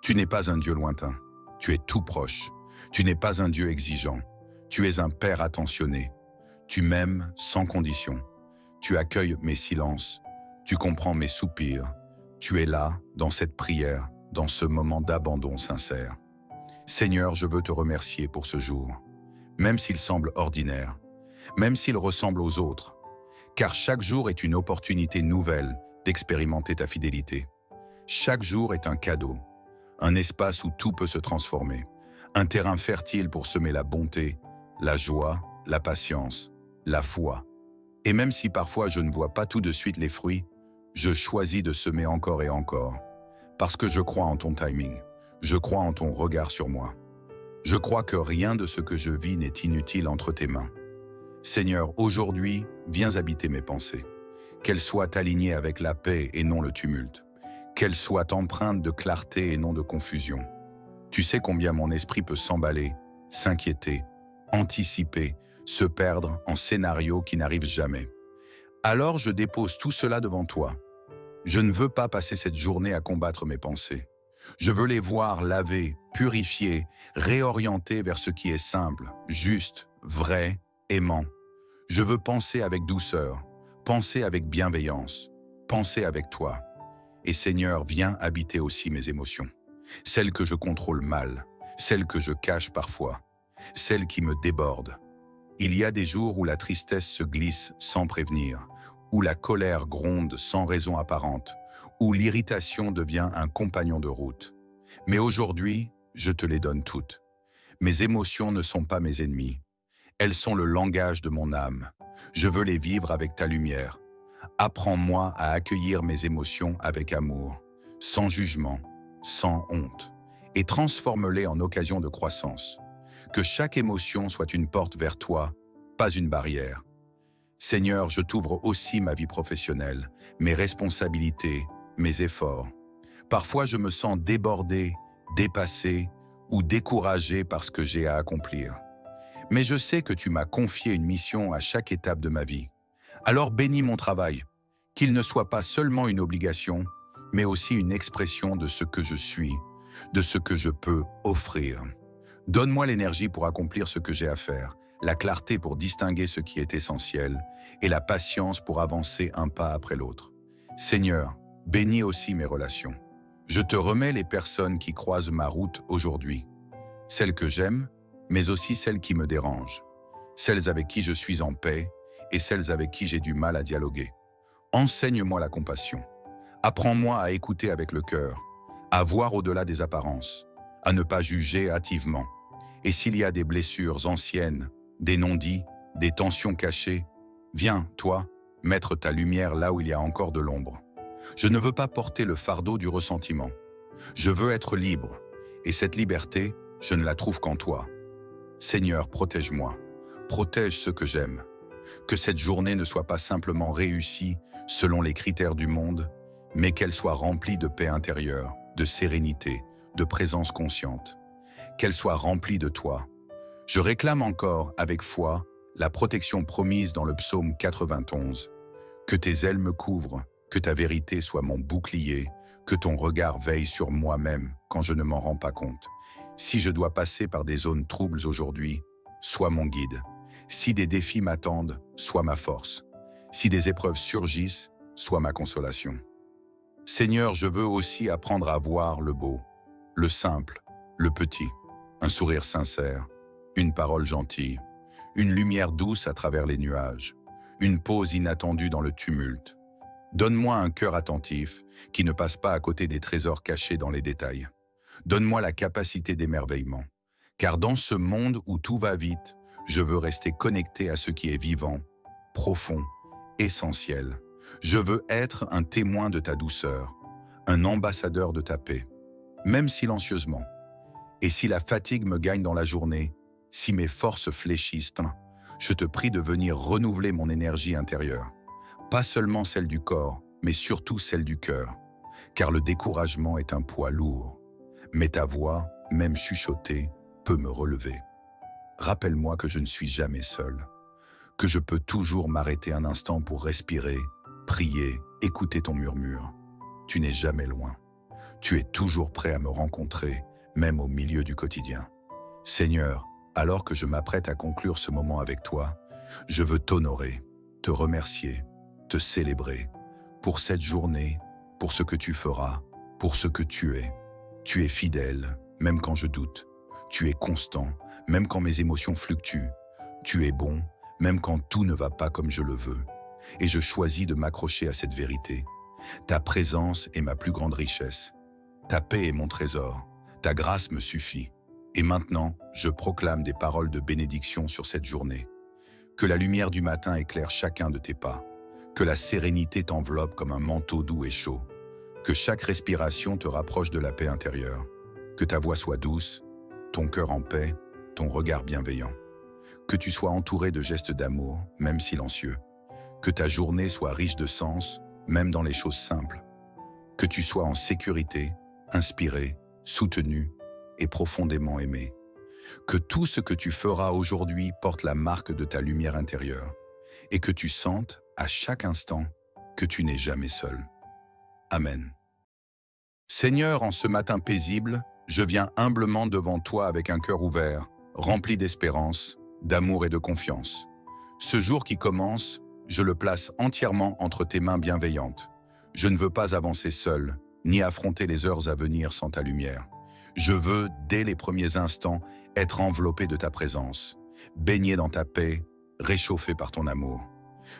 Tu n'es pas un Dieu lointain, tu es tout proche. Tu n'es pas un Dieu exigeant, tu es un Père attentionné. Tu m'aimes sans condition. Tu accueilles mes silences, tu comprends mes soupirs. Tu es là, dans cette prière, dans ce moment d'abandon sincère. Seigneur, je veux te remercier pour ce jour, même s'il semble ordinaire, même s'il ressemble aux autres, car chaque jour est une opportunité nouvelle d'expérimenter ta fidélité. Chaque jour est un cadeau, un espace où tout peut se transformer, un terrain fertile pour semer la bonté, la joie, la patience, la foi. Et même si parfois je ne vois pas tout de suite les fruits, je choisis de semer encore et encore, parce que je crois en ton timing, je crois en ton regard sur moi. Je crois que rien de ce que je vis n'est inutile entre tes mains. Seigneur, aujourd'hui, viens habiter mes pensées. Qu'elles soient alignées avec la paix et non le tumulte. Qu'elles soient empreintes de clarté et non de confusion. Tu sais combien mon esprit peut s'emballer, s'inquiéter, anticiper, se perdre en scénarios qui n'arrivent jamais. Alors je dépose tout cela devant toi. Je ne veux pas passer cette journée à combattre mes pensées. Je veux les voir lavés, purifiés, réorientés vers ce qui est simple, juste, vrai, aimant. Je veux penser avec douceur, penser avec bienveillance, penser avec toi. Et Seigneur, viens habiter aussi mes émotions. Celles que je contrôle mal, celles que je cache parfois, celles qui me débordent. Il y a des jours où la tristesse se glisse sans prévenir, où la colère gronde sans raison apparente, où l'irritation devient un compagnon de route. Mais aujourd'hui, je te les donne toutes. Mes émotions ne sont pas mes ennemis. Elles sont le langage de mon âme. Je veux les vivre avec ta lumière. Apprends-moi à accueillir mes émotions avec amour, sans jugement, sans honte, et transforme-les en occasion de croissance. Que chaque émotion soit une porte vers toi, pas une barrière. Seigneur, je t'ouvre aussi ma vie professionnelle, mes responsabilités, mes efforts. Parfois, je me sens débordé, dépassé ou découragé par ce que j'ai à accomplir. Mais je sais que tu m'as confié une mission à chaque étape de ma vie. Alors bénis mon travail, qu'il ne soit pas seulement une obligation, mais aussi une expression de ce que je suis, de ce que je peux offrir. Donne-moi l'énergie pour accomplir ce que j'ai à faire, la clarté pour distinguer ce qui est essentiel et la patience pour avancer un pas après l'autre. Seigneur, bénis aussi mes relations. Je te remets les personnes qui croisent ma route aujourd'hui, celles que j'aime, mais aussi celles qui me dérangent, celles avec qui je suis en paix et celles avec qui j'ai du mal à dialoguer. Enseigne-moi la compassion. Apprends-moi à écouter avec le cœur, à voir au-delà des apparences, à ne pas juger hâtivement. Et s'il y a des blessures anciennes, des non-dits, des tensions cachées, viens, toi, mettre ta lumière là où il y a encore de l'ombre. Je ne veux pas porter le fardeau du ressentiment. Je veux être libre, et cette liberté, je ne la trouve qu'en toi. Seigneur, protège-moi, protège ceux que j'aime. Que cette journée ne soit pas simplement réussie selon les critères du monde, mais qu'elle soit remplie de paix intérieure, de sérénité, de présence consciente. Qu'elle soit remplie de toi. Je réclame encore, avec foi, la protection promise dans le psaume 91. Que tes ailes me couvrent, que ta vérité soit mon bouclier, que ton regard veille sur moi-même quand je ne m'en rends pas compte. Si je dois passer par des zones troubles aujourd'hui, sois mon guide. Si des défis m'attendent, sois ma force. Si des épreuves surgissent, sois ma consolation. Seigneur, je veux aussi apprendre à voir le beau, le simple, le petit, un sourire sincère, une parole gentille, une lumière douce à travers les nuages, une pause inattendue dans le tumulte. Donne-moi un cœur attentif qui ne passe pas à côté des trésors cachés dans les détails. Donne-moi la capacité d'émerveillement, car dans ce monde où tout va vite, je veux rester connecté à ce qui est vivant, profond, essentiel. Je veux être un témoin de ta douceur, un ambassadeur de ta paix, même silencieusement. Et si la fatigue me gagne dans la journée, si mes forces fléchissent, je te prie de venir renouveler mon énergie intérieure. Pas seulement celle du corps, mais surtout celle du cœur, car le découragement est un poids lourd. Mais ta voix, même chuchotée, peut me relever. Rappelle-moi que je ne suis jamais seul, que je peux toujours m'arrêter un instant pour respirer, prier, écouter ton murmure. Tu n'es jamais loin. Tu es toujours prêt à me rencontrer, même au milieu du quotidien. Seigneur, alors que je m'apprête à conclure ce moment avec toi, je veux t'honorer, te remercier, te célébrer pour cette journée, pour ce que tu feras, pour ce que tu es. Tu es fidèle, même quand je doute. Tu es constant, même quand mes émotions fluctuent. Tu es bon, même quand tout ne va pas comme je le veux. Et je choisis de m'accrocher à cette vérité. Ta présence est ma plus grande richesse. Ta paix est mon trésor. Ta grâce me suffit. Et maintenant, je proclame des paroles de bénédiction sur cette journée. Que la lumière du matin éclaire chacun de tes pas. Que la sérénité t'enveloppe comme un manteau doux et chaud. Que chaque respiration te rapproche de la paix intérieure. Que ta voix soit douce, ton cœur en paix, ton regard bienveillant. Que tu sois entouré de gestes d'amour, même silencieux. Que ta journée soit riche de sens, même dans les choses simples. Que tu sois en sécurité, inspiré, soutenu et profondément aimé. Que tout ce que tu feras aujourd'hui porte la marque de ta lumière intérieure et que tu sentes à chaque instant que tu n'es jamais seul. Amen. Seigneur, en ce matin paisible, je viens humblement devant toi avec un cœur ouvert, rempli d'espérance, d'amour et de confiance. Ce jour qui commence, je le place entièrement entre tes mains bienveillantes. Je ne veux pas avancer seul, ni affronter les heures à venir sans ta lumière. Je veux, dès les premiers instants, être enveloppé de ta présence, baigné dans ta paix, réchauffé par ton amour.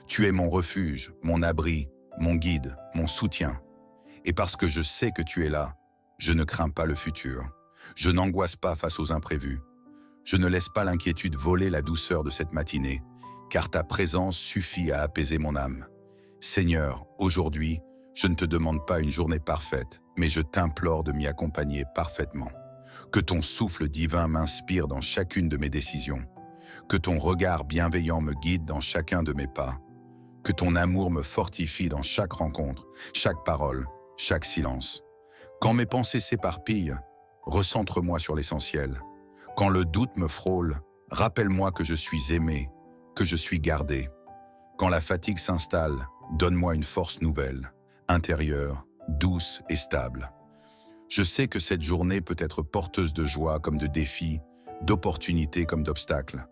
Tu es mon refuge, mon abri, mon guide, mon soutien. Et parce que je sais que tu es là, je ne crains pas le futur. Je n'angoisse pas face aux imprévus. Je ne laisse pas l'inquiétude voler la douceur de cette matinée, car ta présence suffit à apaiser mon âme. Seigneur, aujourd'hui, je ne te demande pas une journée parfaite, mais je t'implore de m'y accompagner parfaitement. Que ton souffle divin m'inspire dans chacune de mes décisions. Que ton regard bienveillant me guide dans chacun de mes pas. Que ton amour me fortifie dans chaque rencontre, chaque parole, chaque silence. Quand mes pensées s'éparpillent, recentre-moi sur l'essentiel. Quand le doute me frôle, rappelle-moi que je suis aimé, que je suis gardé. Quand la fatigue s'installe, donne-moi une force nouvelle, intérieure, douce et stable. Je sais que cette journée peut être porteuse de joie comme de défis, d'opportunités comme d'obstacles.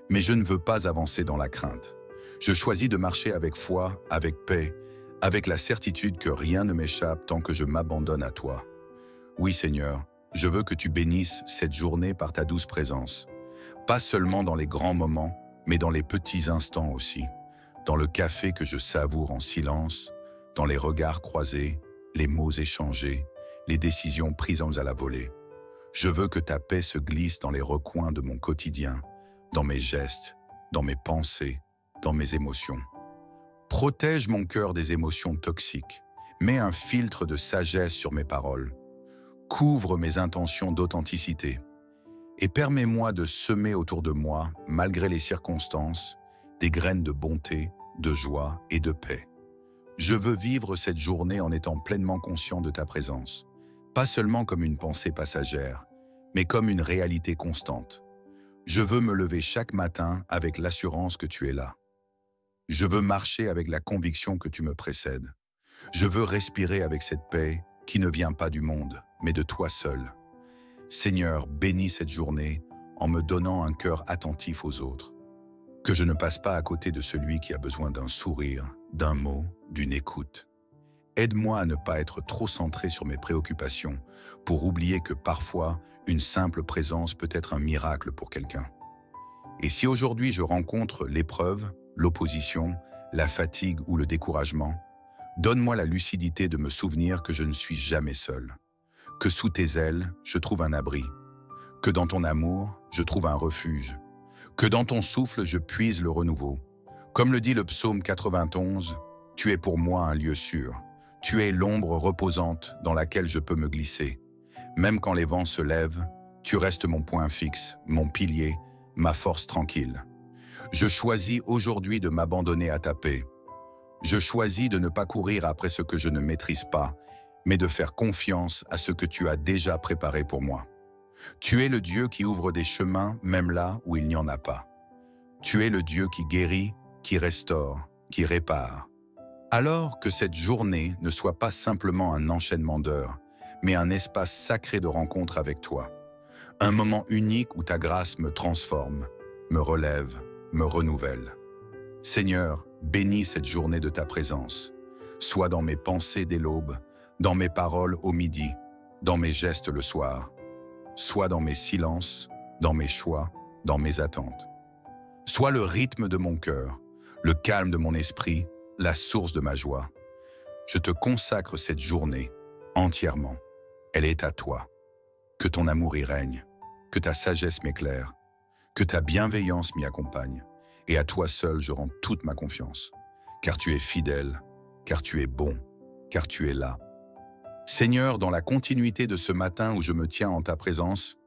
Mais je ne veux pas avancer dans la crainte. Je choisis de marcher avec foi, avec paix, avec la certitude que rien ne m'échappe tant que je m'abandonne à toi. Oui Seigneur, je veux que tu bénisses cette journée par ta douce présence. Pas seulement dans les grands moments, mais dans les petits instants aussi. Dans le café que je savoure en silence, dans les regards croisés, les mots échangés, les décisions prises à la volée. Je veux que ta paix se glisse dans les recoins de mon quotidien, dans mes gestes, dans mes pensées, dans mes émotions. Protège mon cœur des émotions toxiques. Mets un filtre de sagesse sur mes paroles. Couvre mes intentions d'authenticité. Et permets-moi de semer autour de moi, malgré les circonstances, des graines de bonté, de joie et de paix. Je veux vivre cette journée en étant pleinement conscient de ta présence, pas seulement comme une pensée passagère, mais comme une réalité constante. Je veux me lever chaque matin avec l'assurance que tu es là. Je veux marcher avec la conviction que tu me précèdes. Je veux respirer avec cette paix qui ne vient pas du monde, mais de toi seul. Seigneur, bénis cette journée en me donnant un cœur attentif aux autres. Que je ne passe pas à côté de celui qui a besoin d'un sourire, d'un mot, d'une écoute. Aide-moi à ne pas être trop centré sur mes préoccupations pour oublier que parfois, une simple présence peut être un miracle pour quelqu'un. Et si aujourd'hui je rencontre l'épreuve, l'opposition, la fatigue ou le découragement, donne-moi la lucidité de me souvenir que je ne suis jamais seul, que sous tes ailes, je trouve un abri, que dans ton amour, je trouve un refuge, que dans ton souffle, je puise le renouveau. Comme le dit le psaume 91, « Tu es pour moi un lieu sûr, tu es l'ombre reposante dans laquelle je peux me glisser. Même quand les vents se lèvent, tu restes mon point fixe, mon pilier, ma force tranquille. Je choisis aujourd'hui de m'abandonner à ta paix. Je choisis de ne pas courir après ce que je ne maîtrise pas, mais de faire confiance à ce que tu as déjà préparé pour moi. Tu es le Dieu qui ouvre des chemins même là où il n'y en a pas. Tu es le Dieu qui guérit, qui restaure, qui répare. Alors que cette journée ne soit pas simplement un enchaînement d'heures, mais un espace sacré de rencontre avec toi. Un moment unique où ta grâce me transforme, me relève, me renouvelle. Seigneur, bénis cette journée de ta présence, soit dans mes pensées dès l'aube, dans mes paroles au midi, dans mes gestes le soir, soit dans mes silences, dans mes choix, dans mes attentes. Sois le rythme de mon cœur, le calme de mon esprit, la source de ma joie. Je te consacre cette journée entièrement. Elle est à toi. Que ton amour y règne, que ta sagesse m'éclaire, que ta bienveillance m'y accompagne, et à toi seul je rends toute ma confiance, car tu es fidèle, car tu es bon, car tu es là. Seigneur, dans la continuité de ce matin où je me tiens en ta présence,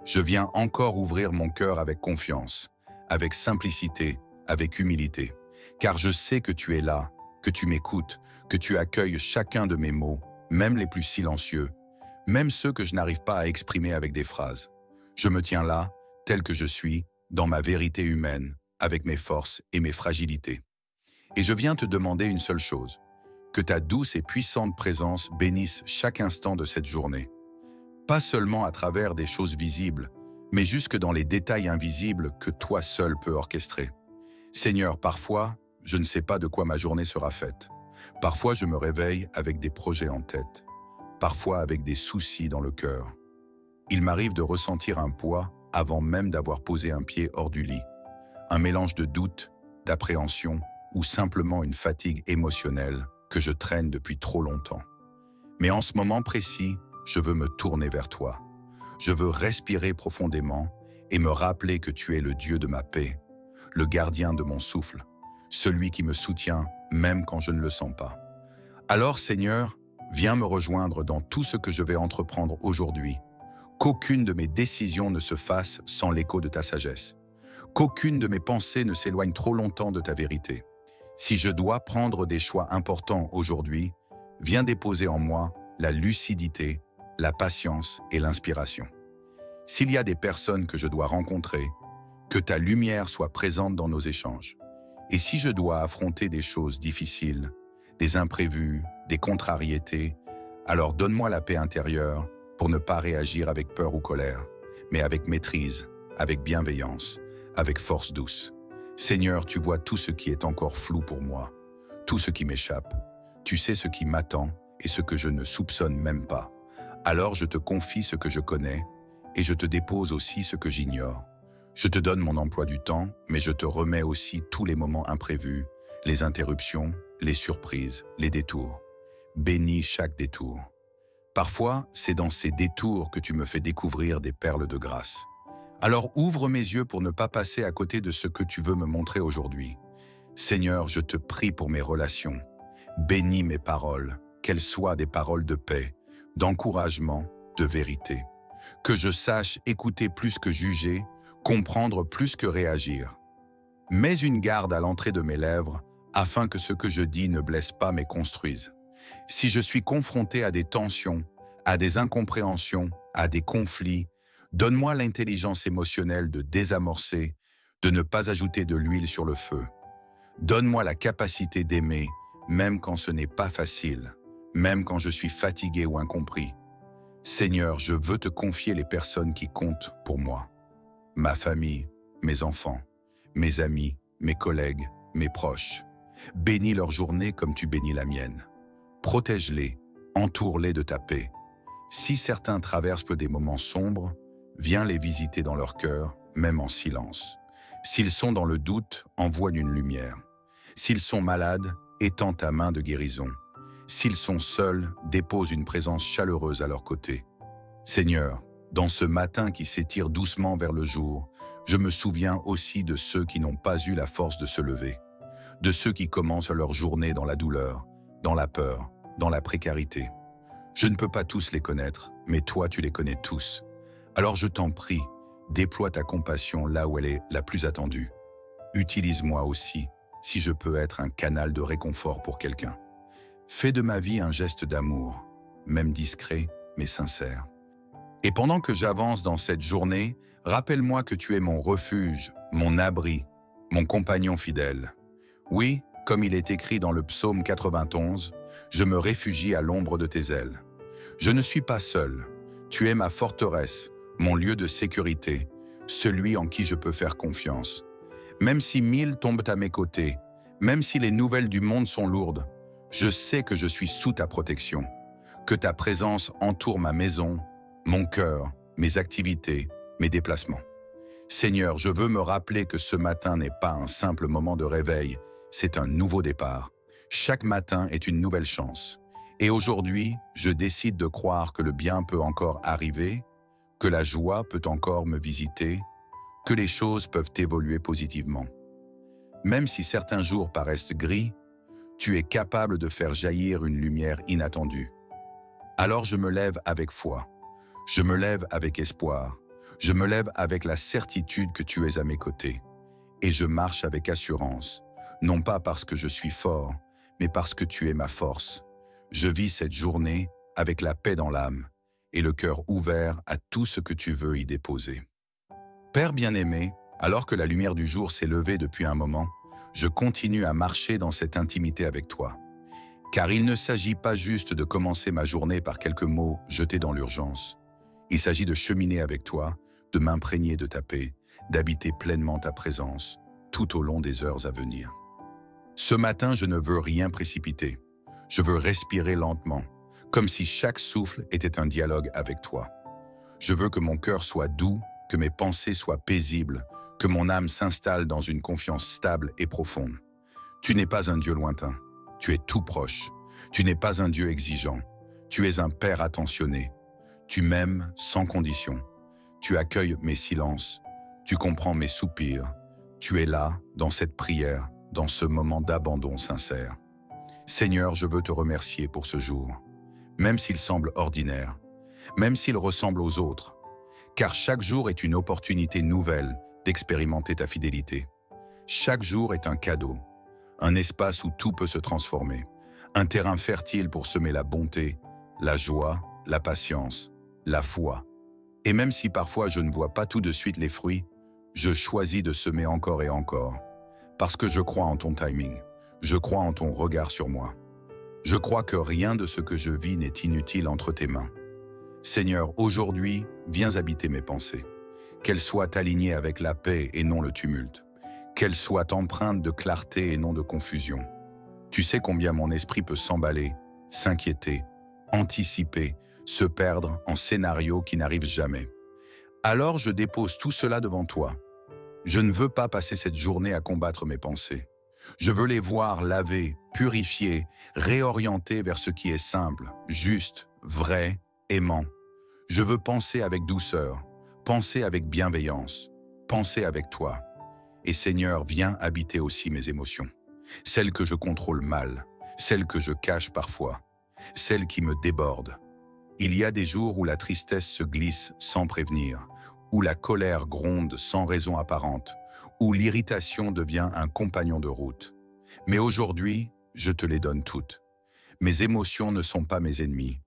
je viens encore ouvrir mon cœur avec confiance, avec simplicité, avec humilité, car je sais que tu es là, que tu m'écoutes, que tu accueilles chacun de mes mots, même les plus silencieux, même ceux que je n'arrive pas à exprimer avec des phrases. Je me tiens là, tel que je suis, dans ma vérité humaine, avec mes forces et mes fragilités. Et je viens te demander une seule chose, Que ta douce et puissante présence bénisse chaque instant de cette journée. Pas seulement à travers des choses visibles, mais jusque dans les détails invisibles que toi seul peux orchestrer. Seigneur, parfois, je ne sais pas de quoi ma journée sera faite. Parfois, je me réveille avec des projets en tête. Parfois, avec des soucis dans le cœur. Il m'arrive de ressentir un poids avant même d'avoir posé un pied hors du lit. Un mélange de doute, d'appréhension ou simplement une fatigue émotionnelle que je traîne depuis trop longtemps. Mais en ce moment précis, je veux me tourner vers toi. Je veux respirer profondément et me rappeler que tu es le Dieu de ma paix, le gardien de mon souffle, celui qui me soutient même quand je ne le sens pas. Alors, Seigneur, viens me rejoindre dans tout ce que je vais entreprendre aujourd'hui. Qu'aucune de mes décisions ne se fasse sans l'écho de ta sagesse. Qu'aucune de mes pensées ne s'éloigne trop longtemps de ta vérité. Si je dois prendre des choix importants aujourd'hui, viens déposer en moi la lucidité, la patience et l'inspiration. S'il y a des personnes que je dois rencontrer, que ta lumière soit présente dans nos échanges. Et si je dois affronter des choses difficiles, des imprévus, des contrariétés, alors donne-moi la paix intérieure pour ne pas réagir avec peur ou colère, mais avec maîtrise, avec bienveillance, avec force douce. Seigneur, tu vois tout ce qui est encore flou pour moi, tout ce qui m'échappe. Tu sais ce qui m'attend et ce que je ne soupçonne même pas. Alors je te confie ce que je connais et je te dépose aussi ce que j'ignore. Je te donne mon emploi du temps, mais je te remets aussi tous les moments imprévus, les interruptions, les surprises, les détours. Bénis chaque détour. Parfois, c'est dans ces détours que tu me fais découvrir des perles de grâce. Alors ouvre mes yeux pour ne pas passer à côté de ce que tu veux me montrer aujourd'hui. Seigneur, je te prie pour mes relations. Bénis mes paroles, qu'elles soient des paroles de paix, d'encouragement, de vérité. Que je sache écouter plus que juger, comprendre plus que réagir. Mets une garde à l'entrée de mes lèvres, afin que ce que je dis ne blesse pas mais construise. Si je suis confronté à des tensions, à des incompréhensions, à des conflits, donne-moi l'intelligence émotionnelle de désamorcer, de ne pas ajouter de l'huile sur le feu. Donne-moi la capacité d'aimer, même quand ce n'est pas facile, même quand je suis fatigué ou incompris. Seigneur, je veux te confier les personnes qui comptent pour moi. Ma famille, mes enfants, mes amis, mes collègues, mes proches. Bénis leur journée comme tu bénis la mienne. Protège-les, entoure-les de ta paix. Si certains traversent des moments sombres, viens les visiter dans leur cœur, même en silence. S'ils sont dans le doute, envoie une lumière. S'ils sont malades, étends ta main de guérison. S'ils sont seuls, dépose une présence chaleureuse à leur côté. Seigneur, dans ce matin qui s'étire doucement vers le jour, je me souviens aussi de ceux qui n'ont pas eu la force de se lever, de ceux qui commencent leur journée dans la douleur, dans la peur, dans la précarité. Je ne peux pas tous les connaître, mais toi tu les connais tous. Alors je t'en prie, déploie ta compassion là où elle est la plus attendue. Utilise-moi aussi, si je peux être un canal de réconfort pour quelqu'un. Fais de ma vie un geste d'amour, même discret, mais sincère. Et pendant que j'avance dans cette journée, rappelle-moi que tu es mon refuge, mon abri, mon compagnon fidèle. Oui, comme il est écrit dans le psaume 91, je me réfugie à l'ombre de tes ailes. Je ne suis pas seul, tu es ma forteresse, mon lieu de sécurité, celui en qui je peux faire confiance. Même si 1000 tombent à mes côtés, même si les nouvelles du monde sont lourdes, je sais que je suis sous ta protection, que ta présence entoure ma maison, mon cœur, mes activités, mes déplacements. Seigneur, je veux me rappeler que ce matin n'est pas un simple moment de réveil, c'est un nouveau départ. Chaque matin est une nouvelle chance. Et aujourd'hui, je décide de croire que le bien peut encore arriver, que la joie peut encore me visiter, que les choses peuvent évoluer positivement. Même si certains jours paraissent gris, tu es capable de faire jaillir une lumière inattendue. Alors je me lève avec foi, je me lève avec espoir, je me lève avec la certitude que tu es à mes côtés. Et je marche avec assurance, non pas parce que je suis fort, mais parce que tu es ma force. Je vis cette journée avec la paix dans l'âme et le cœur ouvert à tout ce que tu veux y déposer. Père bien-aimé, alors que la lumière du jour s'est levée depuis un moment, je continue à marcher dans cette intimité avec toi. Car il ne s'agit pas juste de commencer ma journée par quelques mots jetés dans l'urgence. Il s'agit de cheminer avec toi, de m'imprégner de ta paix, d'habiter pleinement ta présence, tout au long des heures à venir. Ce matin, je ne veux rien précipiter. Je veux respirer lentement, comme si chaque souffle était un dialogue avec toi. Je veux que mon cœur soit doux, que mes pensées soient paisibles, que mon âme s'installe dans une confiance stable et profonde. Tu n'es pas un Dieu lointain, tu es tout proche. Tu n'es pas un Dieu exigeant, tu es un Père attentionné. Tu m'aimes sans condition. Tu accueilles mes silences, tu comprends mes soupirs. Tu es là, dans cette prière, dans ce moment d'abandon sincère. Seigneur, je veux te remercier pour ce jour, même s'il semble ordinaire, même s'il ressemble aux autres, car chaque jour est une opportunité nouvelle d'expérimenter ta fidélité. Chaque jour est un cadeau, un espace où tout peut se transformer, un terrain fertile pour semer la bonté, la joie, la patience, la foi. Et même si parfois je ne vois pas tout de suite les fruits, je choisis de semer encore et encore, parce que je crois en ton timing, je crois en ton regard sur moi. Je crois que rien de ce que je vis n'est inutile entre tes mains. Seigneur, aujourd'hui, viens habiter mes pensées. Qu'elles soient alignées avec la paix et non le tumulte. Qu'elles soient empreintes de clarté et non de confusion. Tu sais combien mon esprit peut s'emballer, s'inquiéter, anticiper, se perdre en scénarios qui n'arrivent jamais. Alors je dépose tout cela devant toi. Je ne veux pas passer cette journée à combattre mes pensées. Je veux les voir lavées, purifiées, réorientées vers ce qui est simple, juste, vrai, aimant. Je veux penser avec douceur, penser avec bienveillance, penser avec toi. Et Seigneur, viens habiter aussi mes émotions. Celles que je contrôle mal, celles que je cache parfois, celles qui me débordent. Il y a des jours où la tristesse se glisse sans prévenir, où la colère gronde sans raison apparente, où l'irritation devient un compagnon de route. Mais aujourd'hui, je te les donne toutes. Mes émotions ne sont pas mes ennemis.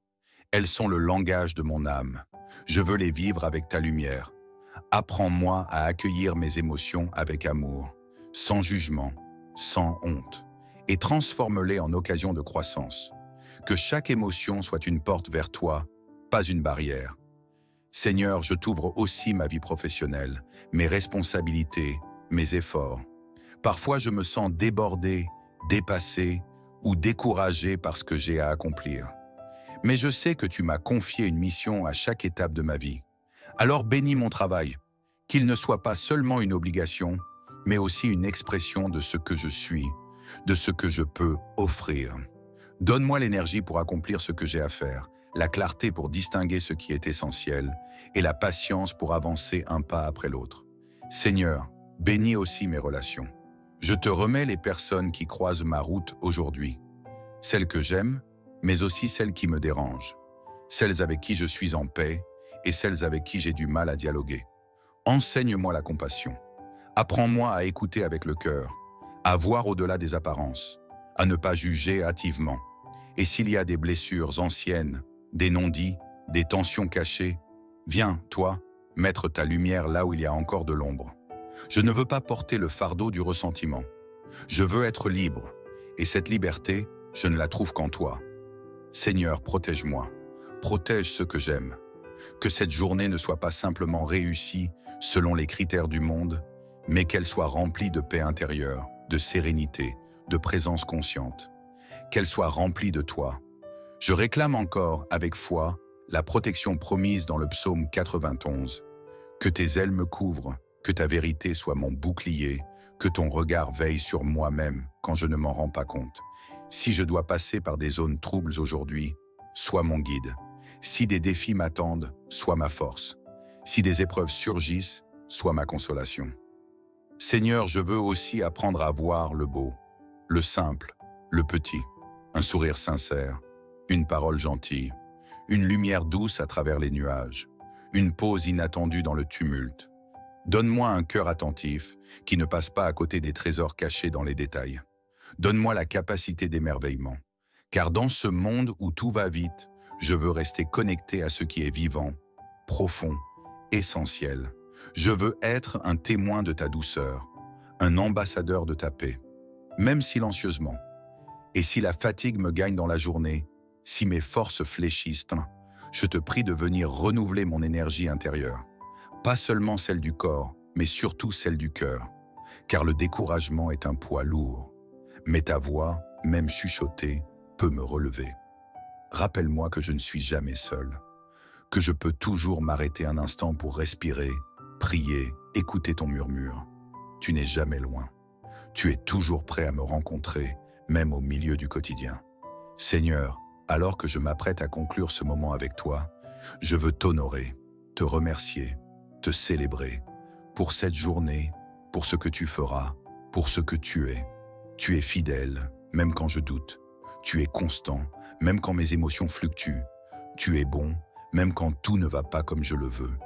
Elles sont le langage de mon âme. Je veux les vivre avec ta lumière. Apprends-moi à accueillir mes émotions avec amour, sans jugement, sans honte, et transforme-les en occasion de croissance. Que chaque émotion soit une porte vers toi, pas une barrière. Seigneur, je t'ouvre aussi ma vie professionnelle, mes responsabilités, mes efforts. Parfois, je me sens débordé, dépassé ou découragé par ce que j'ai à accomplir. Mais je sais que tu m'as confié une mission à chaque étape de ma vie. Alors bénis mon travail, qu'il ne soit pas seulement une obligation, mais aussi une expression de ce que je suis, de ce que je peux offrir. Donne-moi l'énergie pour accomplir ce que j'ai à faire, la clarté pour distinguer ce qui est essentiel et la patience pour avancer un pas après l'autre. Seigneur, bénis aussi mes relations. Je te remets les personnes qui croisent ma route aujourd'hui, celles que j'aime, mais aussi celles qui me dérangent, celles avec qui je suis en paix et celles avec qui j'ai du mal à dialoguer. Enseigne-moi la compassion. Apprends-moi à écouter avec le cœur, à voir au-delà des apparences, à ne pas juger hâtivement. Et s'il y a des blessures anciennes, des non-dits, des tensions cachées, viens, toi, mettre ta lumière là où il y a encore de l'ombre. Je ne veux pas porter le fardeau du ressentiment. Je veux être libre, et cette liberté, je ne la trouve qu'en toi. Seigneur, protège-moi, protège ce que j'aime. Que cette journée ne soit pas simplement réussie selon les critères du monde, mais qu'elle soit remplie de paix intérieure, de sérénité, de présence consciente. Qu'elle soit remplie de toi. Je réclame encore, avec foi, la protection promise dans le psaume 91. Que tes ailes me couvrent, que ta vérité soit mon bouclier, que ton regard veille sur moi-même quand je ne m'en rends pas compte. Si je dois passer par des zones troubles aujourd'hui, sois mon guide. Si des défis m'attendent, sois ma force. Si des épreuves surgissent, sois ma consolation. Seigneur, je veux aussi apprendre à voir le beau, le simple, le petit, un sourire sincère, une parole gentille, une lumière douce à travers les nuages, une pause inattendue dans le tumulte. Donne-moi un cœur attentif qui ne passe pas à côté des trésors cachés dans les détails. Donne-moi la capacité d'émerveillement, car dans ce monde où tout va vite, je veux rester connecté à ce qui est vivant, profond, essentiel. Je veux être un témoin de ta douceur, un ambassadeur de ta paix, même silencieusement. Et si la fatigue me gagne dans la journée, si mes forces fléchissent, je te prie de venir renouveler mon énergie intérieure. Pas seulement celle du corps, mais surtout celle du cœur. Car le découragement est un poids lourd. Mais ta voix, même chuchotée, peut me relever. Rappelle-moi que je ne suis jamais seul, que je peux toujours m'arrêter un instant pour respirer, prier, écouter ton murmure. Tu n'es jamais loin. Tu es toujours prêt à me rencontrer, même au milieu du quotidien. Seigneur, alors que je m'apprête à conclure ce moment avec toi, je veux t'honorer, te remercier, te célébrer pour cette journée, pour ce que tu feras, pour ce que tu es. Tu es fidèle, même quand je doute. Tu es constant, même quand mes émotions fluctuent. Tu es bon, même quand tout ne va pas comme je le veux.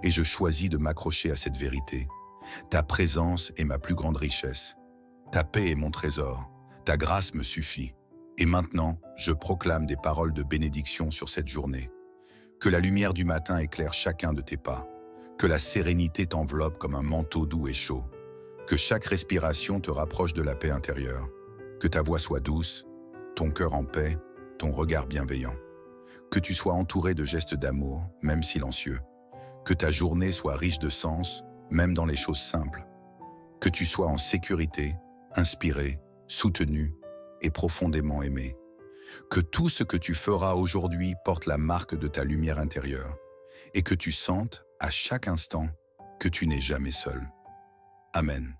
Et je choisis de m'accrocher à cette vérité. Ta présence est ma plus grande richesse. Ta paix est mon trésor. Ta grâce me suffit. Et maintenant, je proclame des paroles de bénédiction sur cette journée. Que la lumière du matin éclaire chacun de tes pas. Que la sérénité t'enveloppe comme un manteau doux et chaud. Que chaque respiration te rapproche de la paix intérieure. Que ta voix soit douce, ton cœur en paix, ton regard bienveillant. Que tu sois entouré de gestes d'amour, même silencieux. Que ta journée soit riche de sens, même dans les choses simples. Que tu sois en sécurité, inspiré, soutenu et profondément aimé. Que tout ce que tu feras aujourd'hui porte la marque de ta lumière intérieure et que tu sentes à chaque instant que tu n'es jamais seul. Amen.